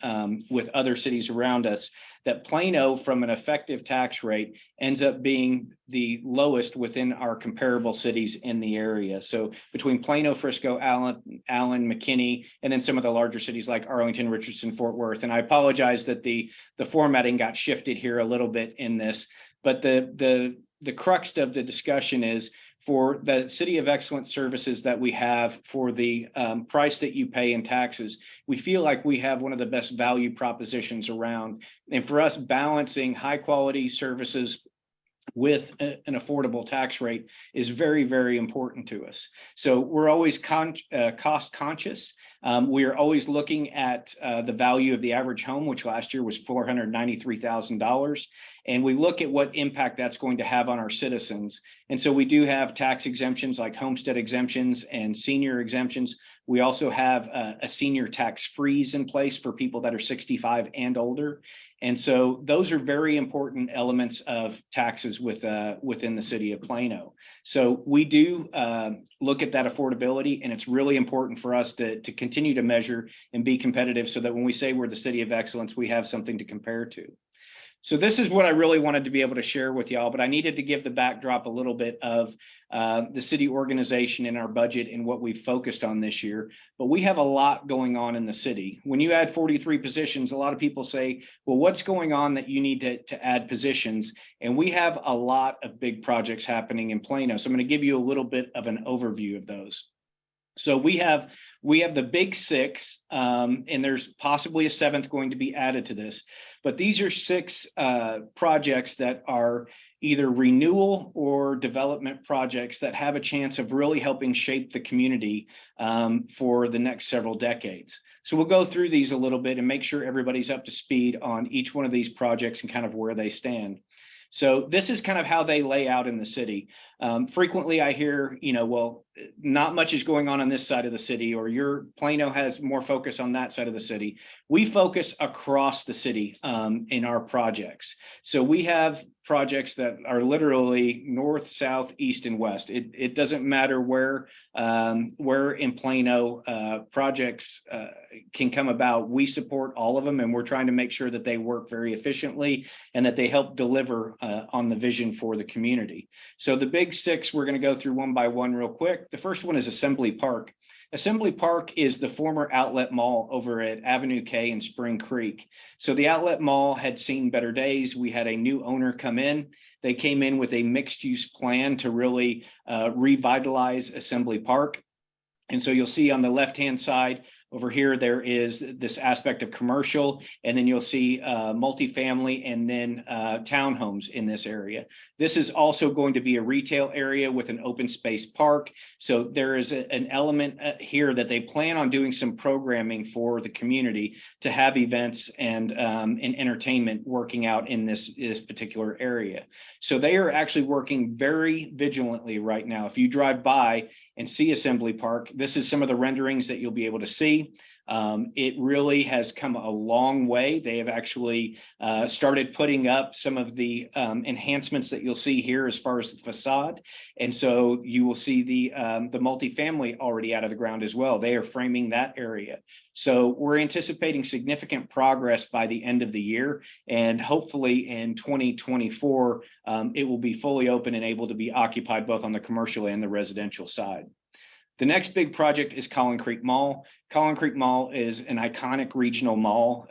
S5: with other cities around us, that Plano, from an effective tax rate, ends up being the lowest within our comparable cities in the area. So between Plano, Frisco, Allen, McKinney, and then some of the larger cities like Arlington, Richardson, Fort Worth. And I apologize that the formatting got shifted here a little bit in this, but the crux of the discussion is, for the City of Excellence services that we have, for the price that you pay in taxes, we feel like we have one of the best value propositions around. And for us, balancing high quality services with an affordable tax rate is very, very important to us. So we're always cost conscious. We are always looking at the value of the average home, which last year was $493,000. And we look at what impact that's going to have on our citizens. And so we do have tax exemptions like homestead exemptions and senior exemptions, We also have a senior tax freeze in place for people that are 65 and older. And so those are very important elements of taxes within the city of Plano. So we do look at that affordability, and it's really important for us to continue to measure and be competitive so that when we say we're the city of excellence, we have something to compare to. So this is what I really wanted to be able to share with y'all, but I needed to give the backdrop a little bit of the city organization and our budget and what we've focused on this year. But we have a lot going on in the city. When you add 43 positions, a lot of people say, well, what's going on that you need to add positions? And we have a lot of big projects happening in Plano. So I'm going to give you a little bit of an overview of those. So we have the big six, and there's possibly a seventh going to be added to this. But these are six projects that are either renewal or development projects that have a chance of really helping shape the community for the next several decades. So we'll go through these a little bit and make sure everybody's up to speed on each one of these projects and kind of where they stand. So this is kind of how they lay out in the city. Frequently I hear, well, not much is going on this side of the city, or your Plano has more focus on that side of the city. We focus across the city in our projects. So we have projects that are literally north, south, east, and west. It doesn't matter where in Plano projects can come about. We support all of them, and we're trying to make sure that they work very efficiently and that they help deliver on the vision for the community. So the big six, we're going to go through one by one real quick. The first one is Assembly Park. Assembly Park is the former outlet mall over at Avenue K and Spring Creek. So the outlet mall had seen better days. We had a new owner come in. They came in with a mixed use plan to really revitalize Assembly Park. And so you'll see on the left-hand side over here, there is this aspect of commercial, and then you'll see multifamily and then townhomes in this area. This is also going to be a retail area with an open space park. So there is an element here that they plan on doing some programming for the community to have events and entertainment working out in this particular area. So they are actually working very vigilantly right now. If you drive by and see Assembly Park, this is some of the renderings that you'll be able to see. It really has come a long way. They have actually started putting up some of the enhancements that you'll see here as far as the facade. And so you will see the multifamily already out of the ground as well. They are framing that area. So we're anticipating significant progress by the end of the year. And hopefully in 2024, it will be fully open and able to be occupied both on the commercial and the residential side. The next big project is Collin Creek Mall. Collin Creek Mall is an iconic regional mall.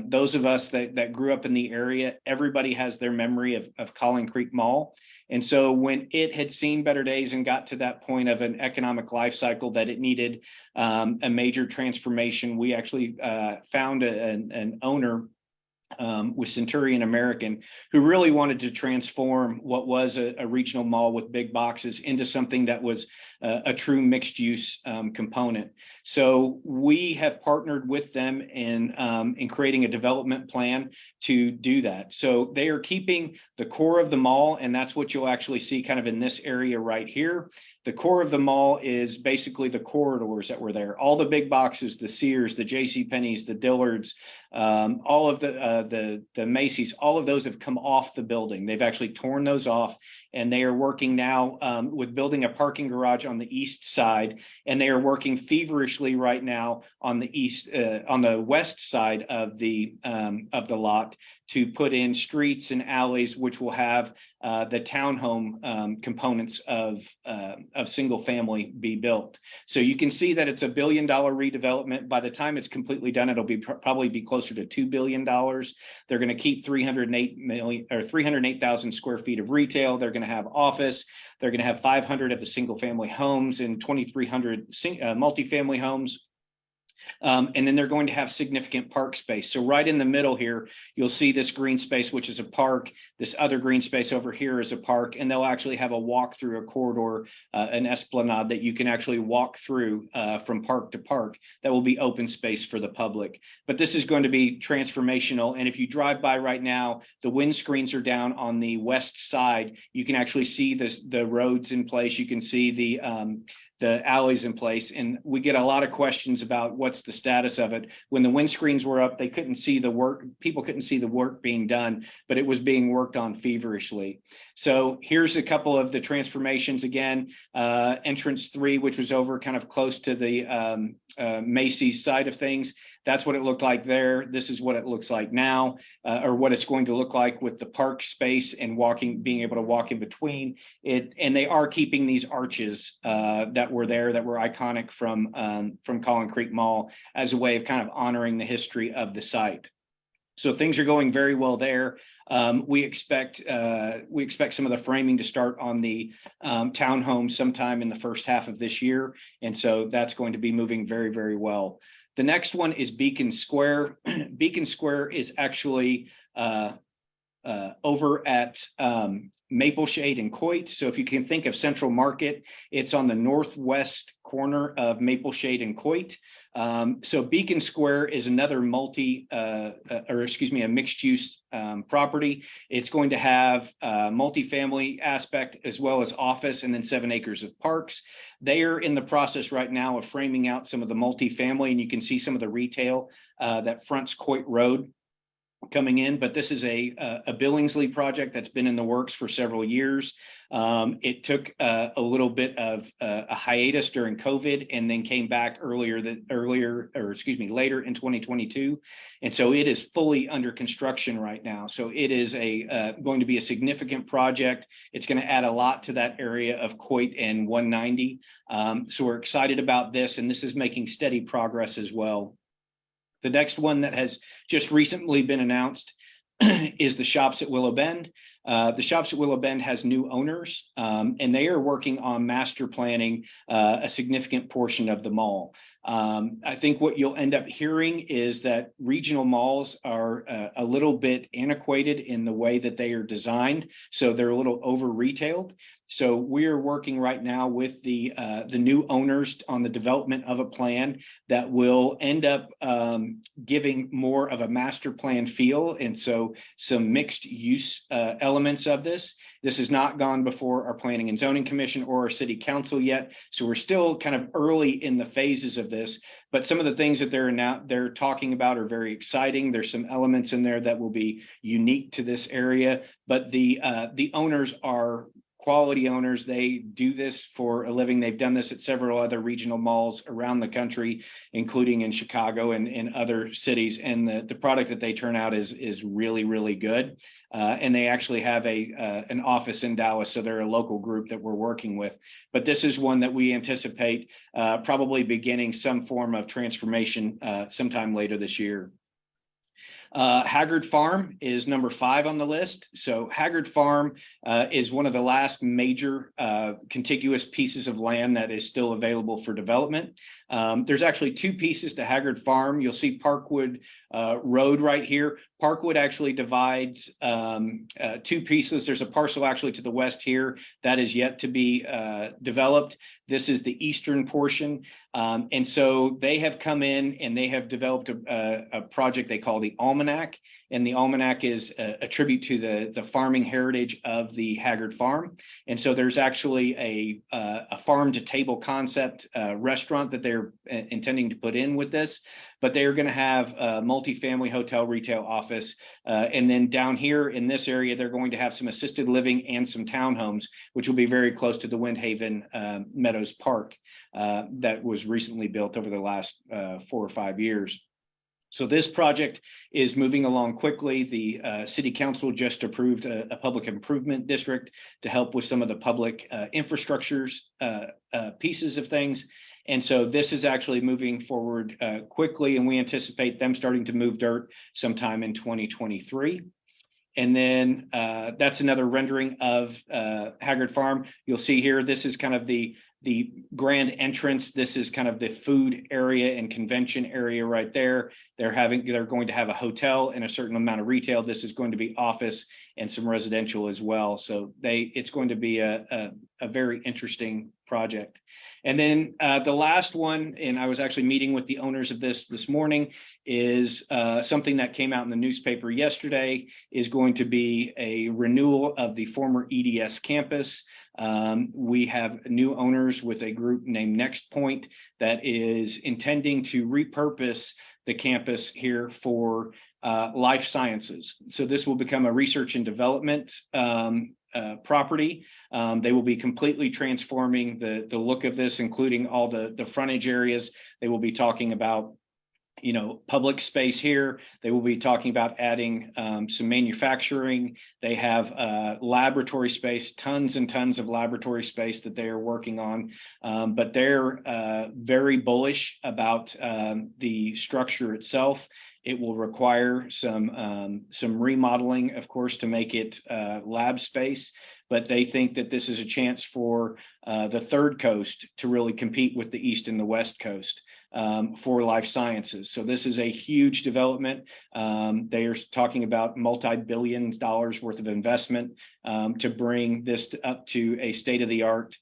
S5: Those of us that grew up in the area, everybody has their memory of Collin Creek Mall. And so when it had seen better days and got to that point of an economic life cycle that it needed a major transformation, we actually found an owner with Centurion American, who really wanted to transform what was a regional mall with big boxes into something that was a true mixed use component. So we have partnered with them in creating a development plan to do that. So they are keeping the core of the mall, and that's what you'll actually see kind of in this area right here. The core of the mall is basically the corridors that were there. All the big boxes, the Sears, the JCPenney's, the Dillard's, all of the Macy's, all of those have come off the building. They've actually torn those off, and they are working now with building a parking garage on the east side, and they are working feverishly right now on the west side of the lot to put in streets and alleys, which will have the townhome components of single family be built. So you can see that it's $1 billion redevelopment. By the time it's completely done, it'll be probably be closer to $2 billion. They're going to keep 308,000 square feet of retail. They're going to have office. They're going to have 500 of the single family homes and 2,300 multifamily homes. And then they're going to have significant park space. So right in the middle here, you'll see this green space, which is a park. This other green space over here is a park, and they'll actually have a walk through a corridor, an esplanade that you can actually walk through from park to park. That will be open space for the public. But this is going to be transformational. And if you drive by right now, the windscreens are down on the west side. You can actually see the roads in place. You can see the the alleys in place. And we get a lot of questions about what's the status of it. When the windscreens were up, they couldn't see the work. People couldn't see the work being done, but it was being worked on feverishly. So here's a couple of the transformations again. Entrance 3, which was over kind of close to the Macy's side of things. That's what it looked like there. This is what it looks like now, or what it's going to look like with the park space and being able to walk in between it. And they are keeping these arches that were there, that were iconic from Collin Creek Mall, as a way of kind of honoring the history of the site. So things are going very well there. We expect some of the framing to start on the townhome sometime in the first half of this year. And so that's going to be moving very, very well. The next one is Beacon Square. Beacon Square is actually over at Maple Shade and Coit. So if you can think of Central Market, it's on the northwest corner of Maple Shade and Coit. So Beacon Square is another a mixed use property. It's going to have multifamily aspect as well as office, and then 7 acres of parks. They are in the process right now of framing out some of the multifamily, and you can see some of the retail that fronts Coit Road coming in, but this is a Billingsley project that's been in the works for several years. It took a little bit of a hiatus during COVID, and then came back later in 2022. And so it is fully under construction right now. So it is going to be a significant project. It's going to add a lot to that area of Coit and 190. So we're excited about this, and this is making steady progress as well. The next one that has just recently been announced is the Shops at Willow Bend. The Shops at Willow Bend has new owners, and they are working on master planning a significant portion of the mall. I think what you'll end up hearing is that regional malls are a little bit antiquated in the way that they are designed, so they're a little over-retailed. So we're working right now with the new owners on the development of a plan that will end up giving more of a master plan feel, and so some mixed use elements of this. This has not gone before our Planning and Zoning Commission or our City Council yet, so we're still kind of early in the phases of this. But some of the things that they're talking about are very exciting. There's some elements in there that will be unique to this area, but the owners are quality owners. They do this for a living. They've done this at several other regional malls around the country, including in Chicago and other cities. And the product that they turn out is really, really good. And they actually have an office in Dallas, so they're a local group that we're working with. But this is one that we anticipate probably beginning some form of transformation sometime later this year. Haggard Farm is number 5 on the list. So Haggard Farm is one of the last major contiguous pieces of land that is still available for development. There's actually 2 pieces to Haggard Farm. You'll see Parkwood Road right here. Parkwood actually divides 2 pieces. There's a parcel actually to the west here that is yet to be developed. This is the eastern portion. And so they have come in and they have developed a project they call the Almanac. And the Almanac is a tribute to the farming heritage of the Haggard Farm. And so there's actually a farm to table concept restaurant that they're intending to put in with this. But they are going to have a multifamily hotel retail office. And then down here in this area, they're going to have some assisted living and some townhomes, which will be very close to the Windhaven Meadows Park that was recently built over the last 4 or 5 years. So this project is moving along quickly. The City Council just approved a public improvement district to help with some of the public infrastructures pieces of things. And so this is actually moving forward quickly, and we anticipate them starting to move dirt sometime in 2023. And then that's another rendering of Haggard Farm. You'll see here, this is kind of the grand entrance. This is kind of the food area and convention area right there. They're going to have a hotel and a certain amount of retail. This is going to be office and some residential as well. So it's going to be a very interesting project. And then the last one, and I was actually meeting with the owners of this morning, is something that came out in the newspaper yesterday, is going to be a renewal of the former EDS campus. We have new owners with a group named Next Point that is intending to repurpose the campus here for life sciences. So this will become a research and development property. They will be completely transforming the look of this, including all the frontage areas. They will be talking about, you know, public space here. They will be talking about adding some manufacturing. They have laboratory space, tons and tons of laboratory space that they are working on. But they're very bullish about the structure itself. It will require some remodeling, of course, to make it lab space. But they think that this is a chance for the Third Coast to really compete with the East and the West Coast for life sciences. So this is a huge development. They are talking about multi-billion dollars worth of investment to bring this up to a state-of-the-art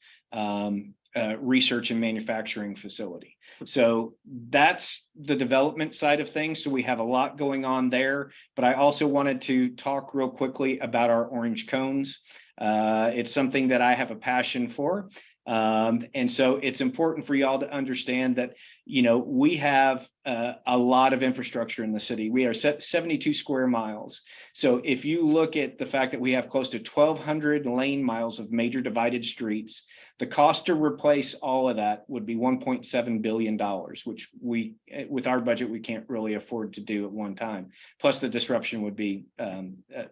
S5: research and manufacturing facility. So that's the development side of things. So we have a lot going on there, but I also wanted to talk real quickly about our orange cones. It's something that I have a passion for. And so it's important for y'all to understand that, you know, we have a lot of infrastructure in the city. We are 72 square miles. So if you look at the fact that we have close to 1,200 lane miles of major divided streets, the cost to replace all of that would be $1.7 billion, which we, with our budget, we can't really afford to do at one time. Plus the disruption would be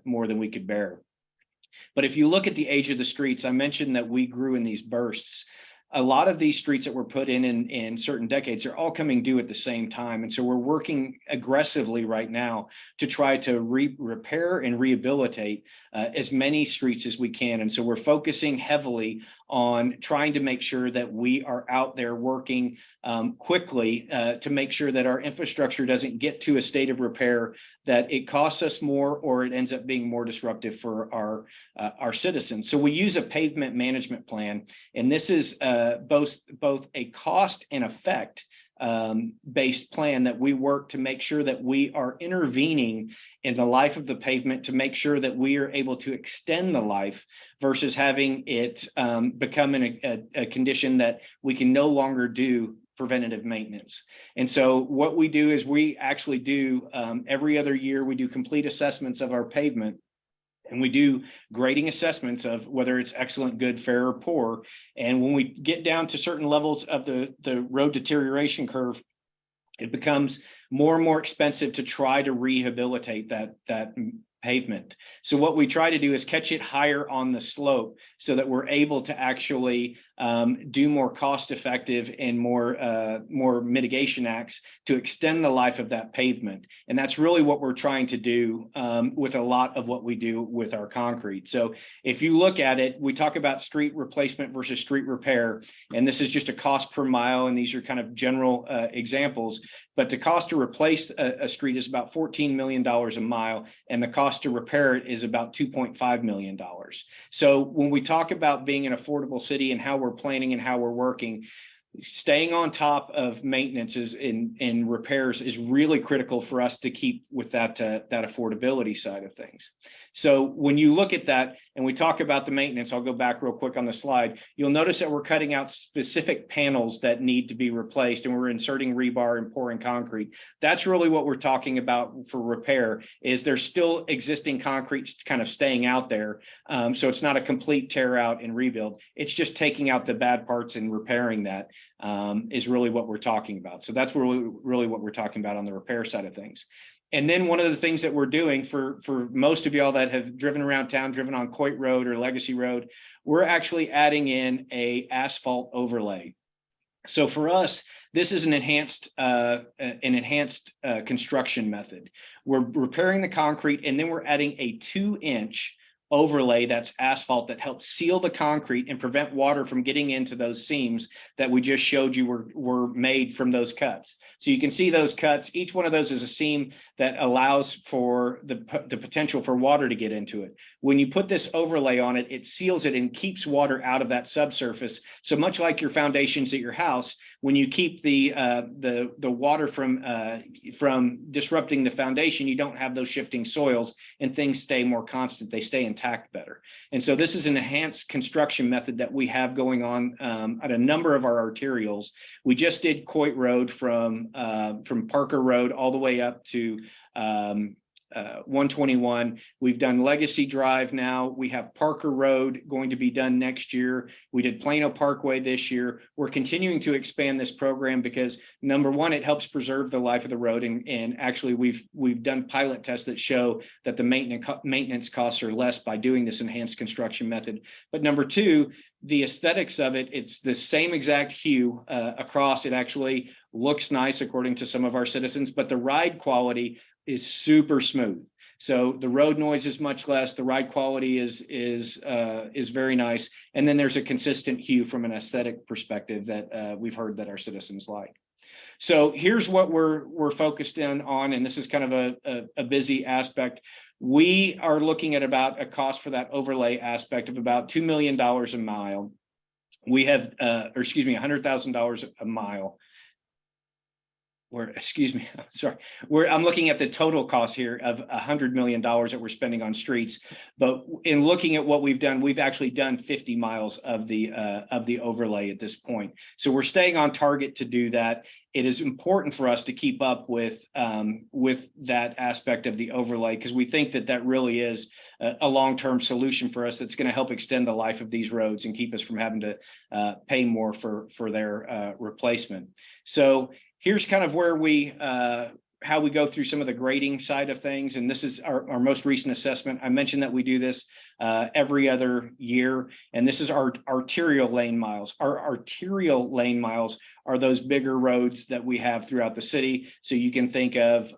S5: more than we could bear. But if you look at the age of the streets, I mentioned that we grew in these bursts. A lot of these streets that were put in certain decades are all coming due at the same time. And so we're working aggressively right now to try to repair and rehabilitate as many streets as we can. And so we're focusing heavily on trying to make sure that we are out there working quickly to make sure that our infrastructure doesn't get to a state of repair that it costs us more or it ends up being more disruptive for our citizens. So we use a pavement management plan, and this is both a cost and effect based plan that we work to make sure that we are intervening in the life of the pavement to make sure that we are able to extend the life versus having it become in a condition that we can no longer do preventative maintenance. And so what we do is we actually do every other year, we do complete assessments of our pavement. And we do grading assessments of whether it's excellent, good, fair, or poor. And when we get down to certain levels of the road deterioration curve, it becomes more and more expensive to try to rehabilitate that pavement. So what we try to do is catch it higher on the slope so that we're able to actually do more cost effective and more mitigation acts to extend the life of that pavement. And that's really what we're trying to do with a lot of what we do with our concrete. So if you look at it, we talk about street replacement versus street repair, and this is just a cost per mile. And these are kind of general examples, but the cost to replace a street is about $14 million a mile, and the cost to repair it is about $2.5 million. So when we talk about being an affordable city and how we're planning and how we're working, staying on top of maintenance and repairs is really critical for us to keep with that affordability side of things. So when you look at that and we talk about the maintenance, I'll go back real quick on the slide. You'll notice that we're cutting out specific panels that need to be replaced, and we're inserting rebar and pouring concrete. That's really what we're talking about for repair. Is there's still existing concrete kind of staying out there. So it's not a complete tear out and rebuild. It's just taking out the bad parts and repairing that is really what we're talking about. So that's really what we're talking about on the repair side of things. And then one of the things that we're doing for most of y'all that have driven around town, driven on Coit Road or Legacy Road, we're actually adding in a asphalt overlay. So for us, this is an enhanced construction method. We're repairing the concrete, and then we're adding a 2-inch overlay that's asphalt that helps seal the concrete and prevent water from getting into those seams that we just showed you were made from those cuts. So you can see those cuts. Each one of those is a seam that allows for the potential for water to get into it. When you put this overlay on it, it seals it and keeps water out of that subsurface. So much like your foundations at your house, when you keep the water from disrupting the foundation, you don't have those shifting soils and things stay more constant. They stay intact better. And so this is an enhanced construction method that we have going on at a number of our arterials. We just did Coit Road from Parker Road all the way up to 121. We've done Legacy Drive now. We have Parker Road going to be done next year. We did Plano Parkway this year. We're continuing to expand this program because, number one, it helps preserve the life of the road, and actually we've done pilot tests that show that the maintenance costs are less by doing this enhanced construction method. But number two, the aesthetics of it, it's the same exact hue across. It actually looks nice according to some of our citizens, but the ride quality is super smooth. So the road noise is much less. The ride quality is very nice. And then there's a consistent hue from an aesthetic perspective that we've heard that our citizens like. So here's what we're focused in on, and this is kind of a busy aspect. We are looking at about a cost for that overlay aspect of about $2 million a mile. We have, $100,000 a mile. I'm looking at the total cost here of $100 million that we're spending on streets. But in looking at what we've done, we've actually done 50 miles of the overlay at this point. So we're staying on target to do that. It is important for us to keep up with that aspect of the overlay, because we think that really is a long-term solution for us that's going to help extend the life of these roads and keep us from having to pay more for their replacement. So here's kind of where how we go through some of the grading side of things. And this is our most recent assessment. I mentioned that we do this every other year, and this is our arterial lane miles. Our arterial lane miles are those bigger roads that we have throughout the city. So you can think of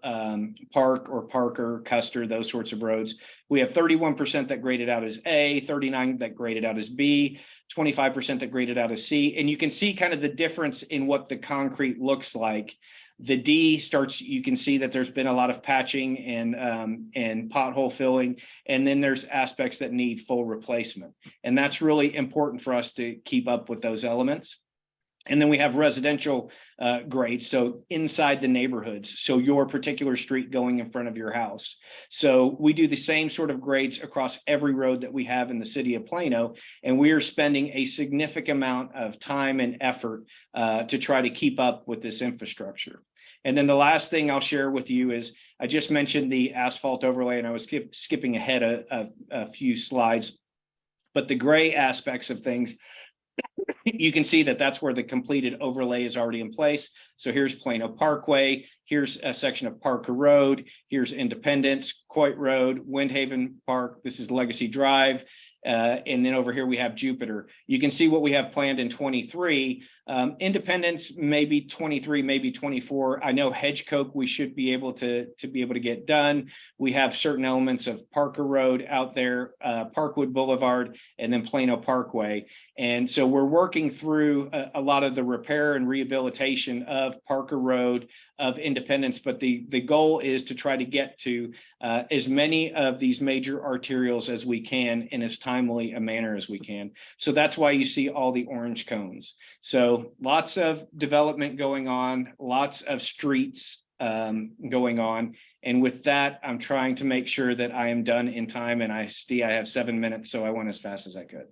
S5: Park or Parker, Custer, those sorts of roads. We have 31% that graded out as A, 39% that graded out as B, 25% that graded out as C. And you can see kind of the difference in what the concrete looks like. The D starts, you can see that there's been a lot of patching and pothole filling, and then there's aspects that need full replacement. And that's really important for us to keep up with those elements. And then we have residential grades, so inside the neighborhoods, so your particular street going in front of your house. So we do the same sort of grades across every road that we have in the city of Plano, and we are spending a significant amount of time and effort to try to keep up with this infrastructure. And then the last thing I'll share with you is I just mentioned the asphalt overlay, and I was skipping ahead a few slides, but the gray aspects of things, you can see that that's where the completed overlay is already in place. So here's Plano Parkway, here's a section of Parker Road, here's Independence, Coit Road, Windhaven Park, this is Legacy Drive, and then over here we have Jupiter. You can see what we have planned in 23. Independence, maybe 23, maybe 24. I know Hedgecoke we should be able to get done. We have certain elements of Parker Road out there, Parkwood Boulevard, and then Plano Parkway. And so we're working through a lot of the repair and rehabilitation of Parker Road, of Independence, but the goal is to try to get to as many of these major arterials as we can in as timely a manner as we can. So that's why you see all the orange cones. So lots of development going on, lots of streets going on. And with that, I'm trying to make sure that I am done in time, and I have 7 minutes, so I went as fast as I could.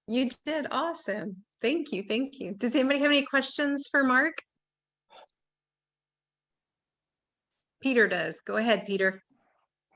S1: You did awesome. Thank you. Thank you. Does anybody have any questions for Mark? Peter does. Go ahead, Peter.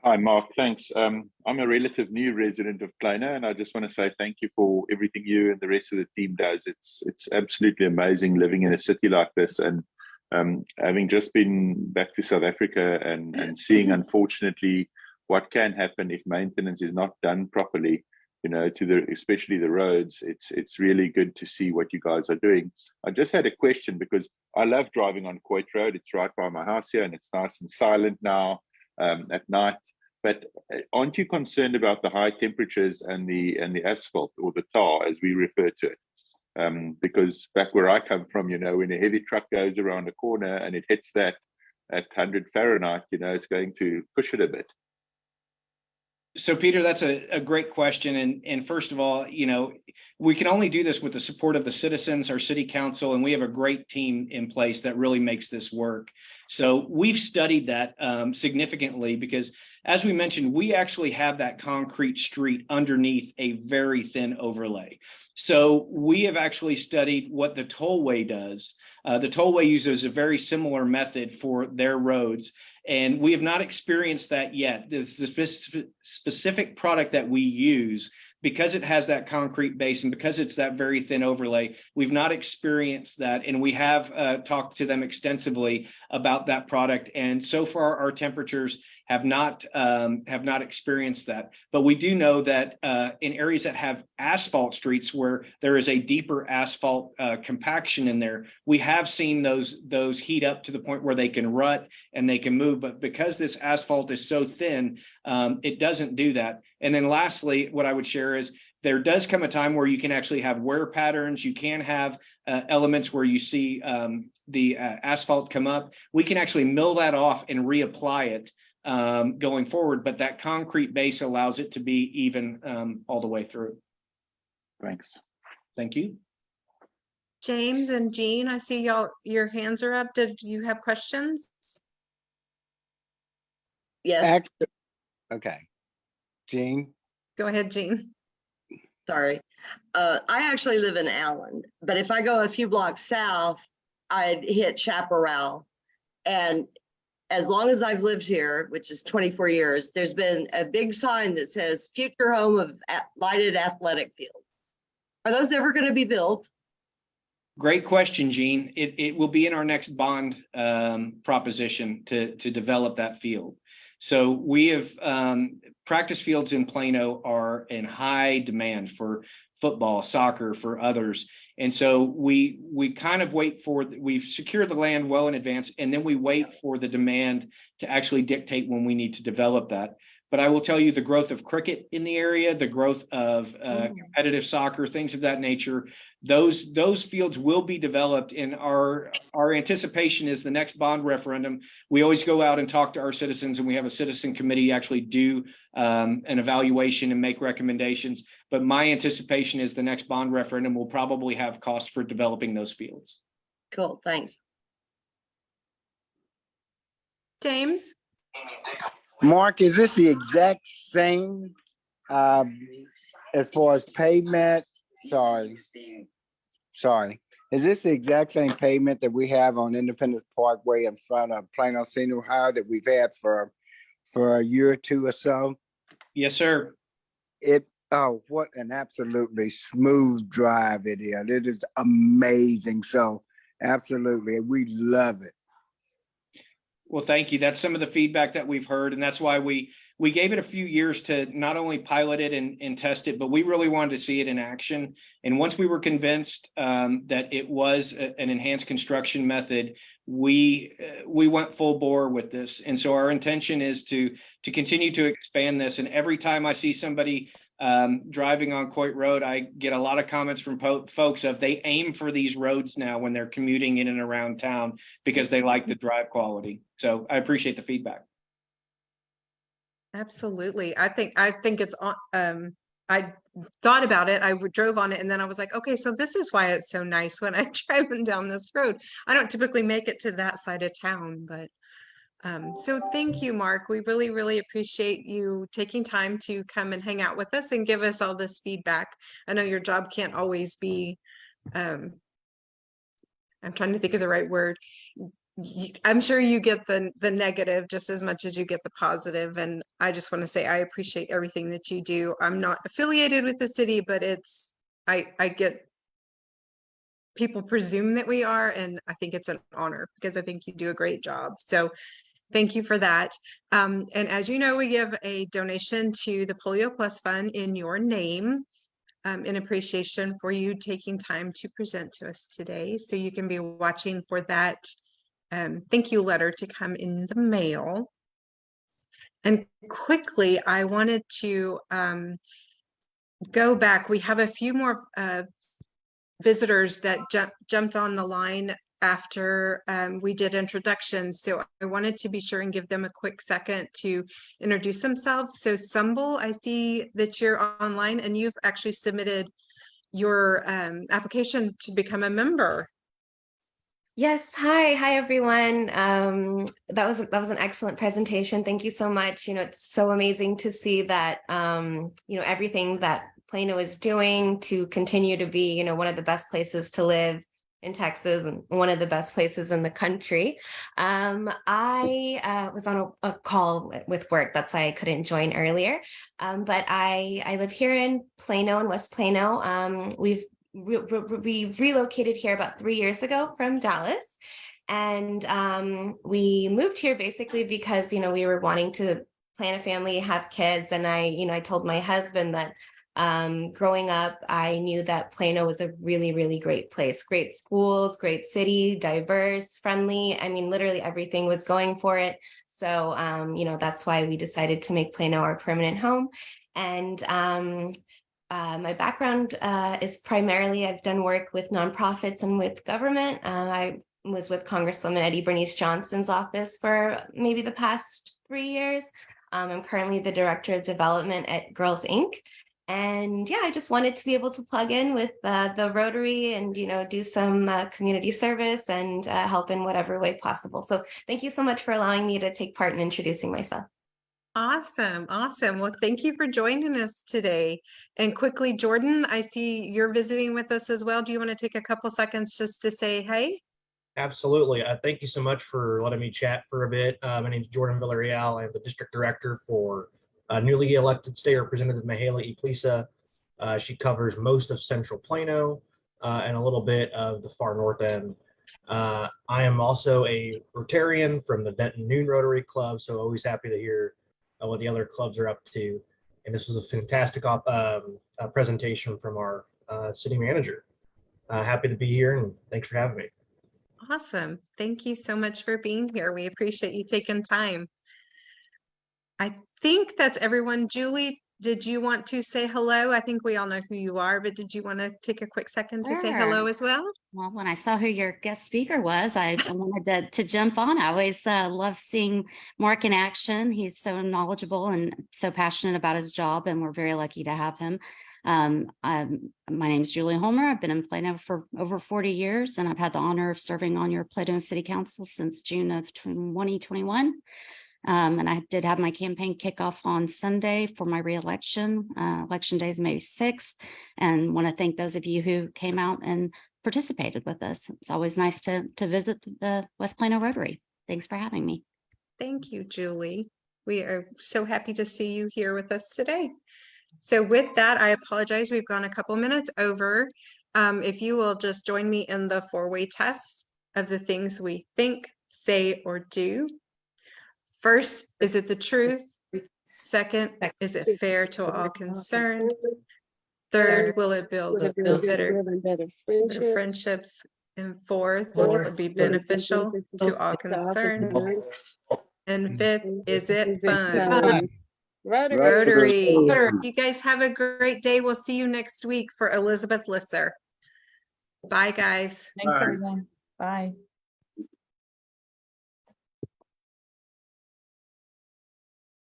S8: Hi, Mark. Thanks. I'm a relative new resident of Plano, and I just want to say thank you for everything you and the rest of the team does. It's absolutely amazing living in a city like this, and having just been back to South Africa and seeing, unfortunately, what can happen if maintenance is not done properly, you know, especially the roads. It's really good to see what you guys are doing. I just had a question because I love driving on Coit Road. It's right by my house here, and it's nice and silent now at night. But aren't you concerned about the high temperatures and the asphalt, or the tar as we refer to it? Because back where I come from, when a heavy truck goes around a corner and it hits that at 100 Fahrenheit, it's going to push it a bit.
S5: So Peter, that's a great question. And first of all, we can only do this with the support of the citizens, our city council, and we have a great team in place that really makes this work. So we've studied that significantly because, as we mentioned, we actually have that concrete street underneath a very thin overlay. So we have actually studied what the tollway does. The tollway uses a very similar method for their roads, and we have not experienced that yet. The specific product that we use, because it has that concrete base and because it's that very thin overlay, we've not experienced that. And we have talked to them extensively about that product. And so far, our temperatures have not experienced that. But we do know that in areas that have asphalt streets where there is a deeper asphalt compaction in there, we have seen those heat up to the point where they can rut and they can move. But because this asphalt is so thin, it doesn't do that. And then lastly, what I would share is there does come a time where you can actually have wear patterns. You can have elements where you see the asphalt come up. We can actually mill that off and reapply it going forward, but that concrete base allows it to be even all the way through.
S8: Thanks.
S5: Thank you.
S1: James and Jean, I see your hands are up. Did you have questions?
S11: Yes,
S14: Okay. Jean?
S1: Go ahead, Jean.
S11: sorry. I actually live in Allen, but if I go a few blocks south, I'd hit Chaparral. And as long as I've lived here, which is 24 years, there's been a big sign that says future home of lighted athletic fields. Are those ever going to be built?
S5: Great question, Jean. It will be in our next bond proposition to develop that field. So we have practice fields in Plano are in high demand for football, soccer, for others. And so we kind of we've secured the land well in advance, and then we wait for the demand to actually dictate when we need to develop that. But I will tell you, the growth of cricket in the area, the growth of competitive soccer, things of that nature, those fields will be developed. And our anticipation is the next bond referendum. We always go out and talk to our citizens, and we have a citizen committee actually do an evaluation and make recommendations. But my anticipation is the next bond referendum will probably have costs for developing those fields.
S11: Cool, thanks.
S1: James?
S14: Mark, is this the exact same as far as pavement? Sorry. Is this the exact same pavement that we have on Independence Parkway in front of Plano Senior High that we've had for a year or two or so?
S5: Yes, sir.
S14: Oh, what an absolutely smooth drive it is. It is amazing. So absolutely, we love it.
S5: Well, thank you. That's some of the feedback that we've heard, and that's why we gave it a few years to not only pilot it and test it, but we really wanted to see it in action. And once we were convinced that it was an enhanced construction method, we went full bore with this. And so our intention is to continue to expand this. And every time I see somebody driving on Coit Road, I get a lot of comments from folks of they aim for these roads now when they're commuting in and around town because they like the drive quality. So I appreciate the feedback.
S1: Absolutely. I think it's on. I thought about it. I drove on it, and then I was like, okay, so this is why it's so nice when I'm driving down this road. I don't typically make it to that side of town, but so thank you, Mark. We really, really appreciate you taking time to come and hang out with us and give us all this feedback. I know your job can't always be, I'm trying to think of the right word. I'm sure you get the negative just as much as you get the positive. And I just want to say, I appreciate everything that you do. I'm not affiliated with the city, but I get people presume that we are, and I think it's an honor because I think you do a great job. So thank you for that. And as you know, we give a donation to the Polio Plus Fund in your name in appreciation for you taking time to present to us today. So you can be watching for that thank you letter to come in the mail. And quickly, I wanted to go back. We have a few more visitors that jumped on the line after we did introductions. So I wanted to be sure and give them a quick second to introduce themselves. So Sumbul, I see that you're online and you've actually submitted your application to become a member.
S18: Yes, hi everyone. That was an excellent presentation. Thank you so much. It's so amazing to see that everything that Plano is doing to continue to be, one of the best places to live in Texas and one of the best places in the country. I was on a call with work, that's why I couldn't join earlier. But I live here in Plano, in West Plano. We relocated here about 3 years ago from Dallas, and we moved here basically because we were wanting to plan a family, have kids, and I told my husband that growing up I knew that Plano was a really great place, great schools, great city, diverse, friendly. I mean, literally everything was going for it. So that's why we decided to make Plano our permanent home. And my background is primarily I've done work with nonprofits and with government. I was with Congresswoman Eddie Bernice Johnson's office for maybe the past 3 years. I'm currently the Director of Development at Girls Inc. And yeah, I just wanted to be able to plug in with the Rotary and, do some community service and help in whatever way possible. So thank you so much for allowing me to take part in introducing myself.
S1: Awesome. Well, thank you for joining us today. And quickly, Jordan, I see you're visiting with us as well. Do you want to take a couple seconds just to say hey?
S19: Absolutely. Thank you so much for letting me chat for a bit. My name is Jordan Villarreal. I'm the district director for newly elected State Representative Mihaela Iplisa. She covers most of Central Plano and a little bit of the far north end. I am also a Rotarian from the Denton Noon Rotary Club, so always happy to hear what the other clubs are up to. And this was a fantastic presentation from our city manager. Happy to be here, and thanks for having me.
S1: Awesome. Thank you so much for being here. We appreciate you taking time. I think that's everyone. Julie, did you want to say hello? I think we all know who you are, but did you want to take a quick second to say hello as well?
S20: Well, when I saw who your guest speaker was, I wanted to jump on. I always love seeing Mark in action. He's so knowledgeable and so passionate about his job, and we're very lucky to have him. My name is Julie Holmer. I've been in Plano for over 40 years, and I've had the honor of serving on your Plano City Council since June of 2021. And I did have my campaign kickoff on Sunday for my reelection. Election day is May 6th, and want to thank those of you who came out and participated with us. It's always nice to visit the West Plano Rotary. Thanks for having me.
S1: Thank you, Julie. We are so happy to see you here with us today. So with that, I apologize. We've gone a couple minutes over. If you will just join me in the 4-way test of the things we think, say, or do. First, is it the truth? Second, is it fair to all concerned? Third, will it build better friendships? And fourth, will it be beneficial to all concerned? And fifth, is it fun? Rotary. You guys have a great day. We'll see you next week for Elizabeth Lisser. Bye, guys.
S7: Thanks, everyone. Bye.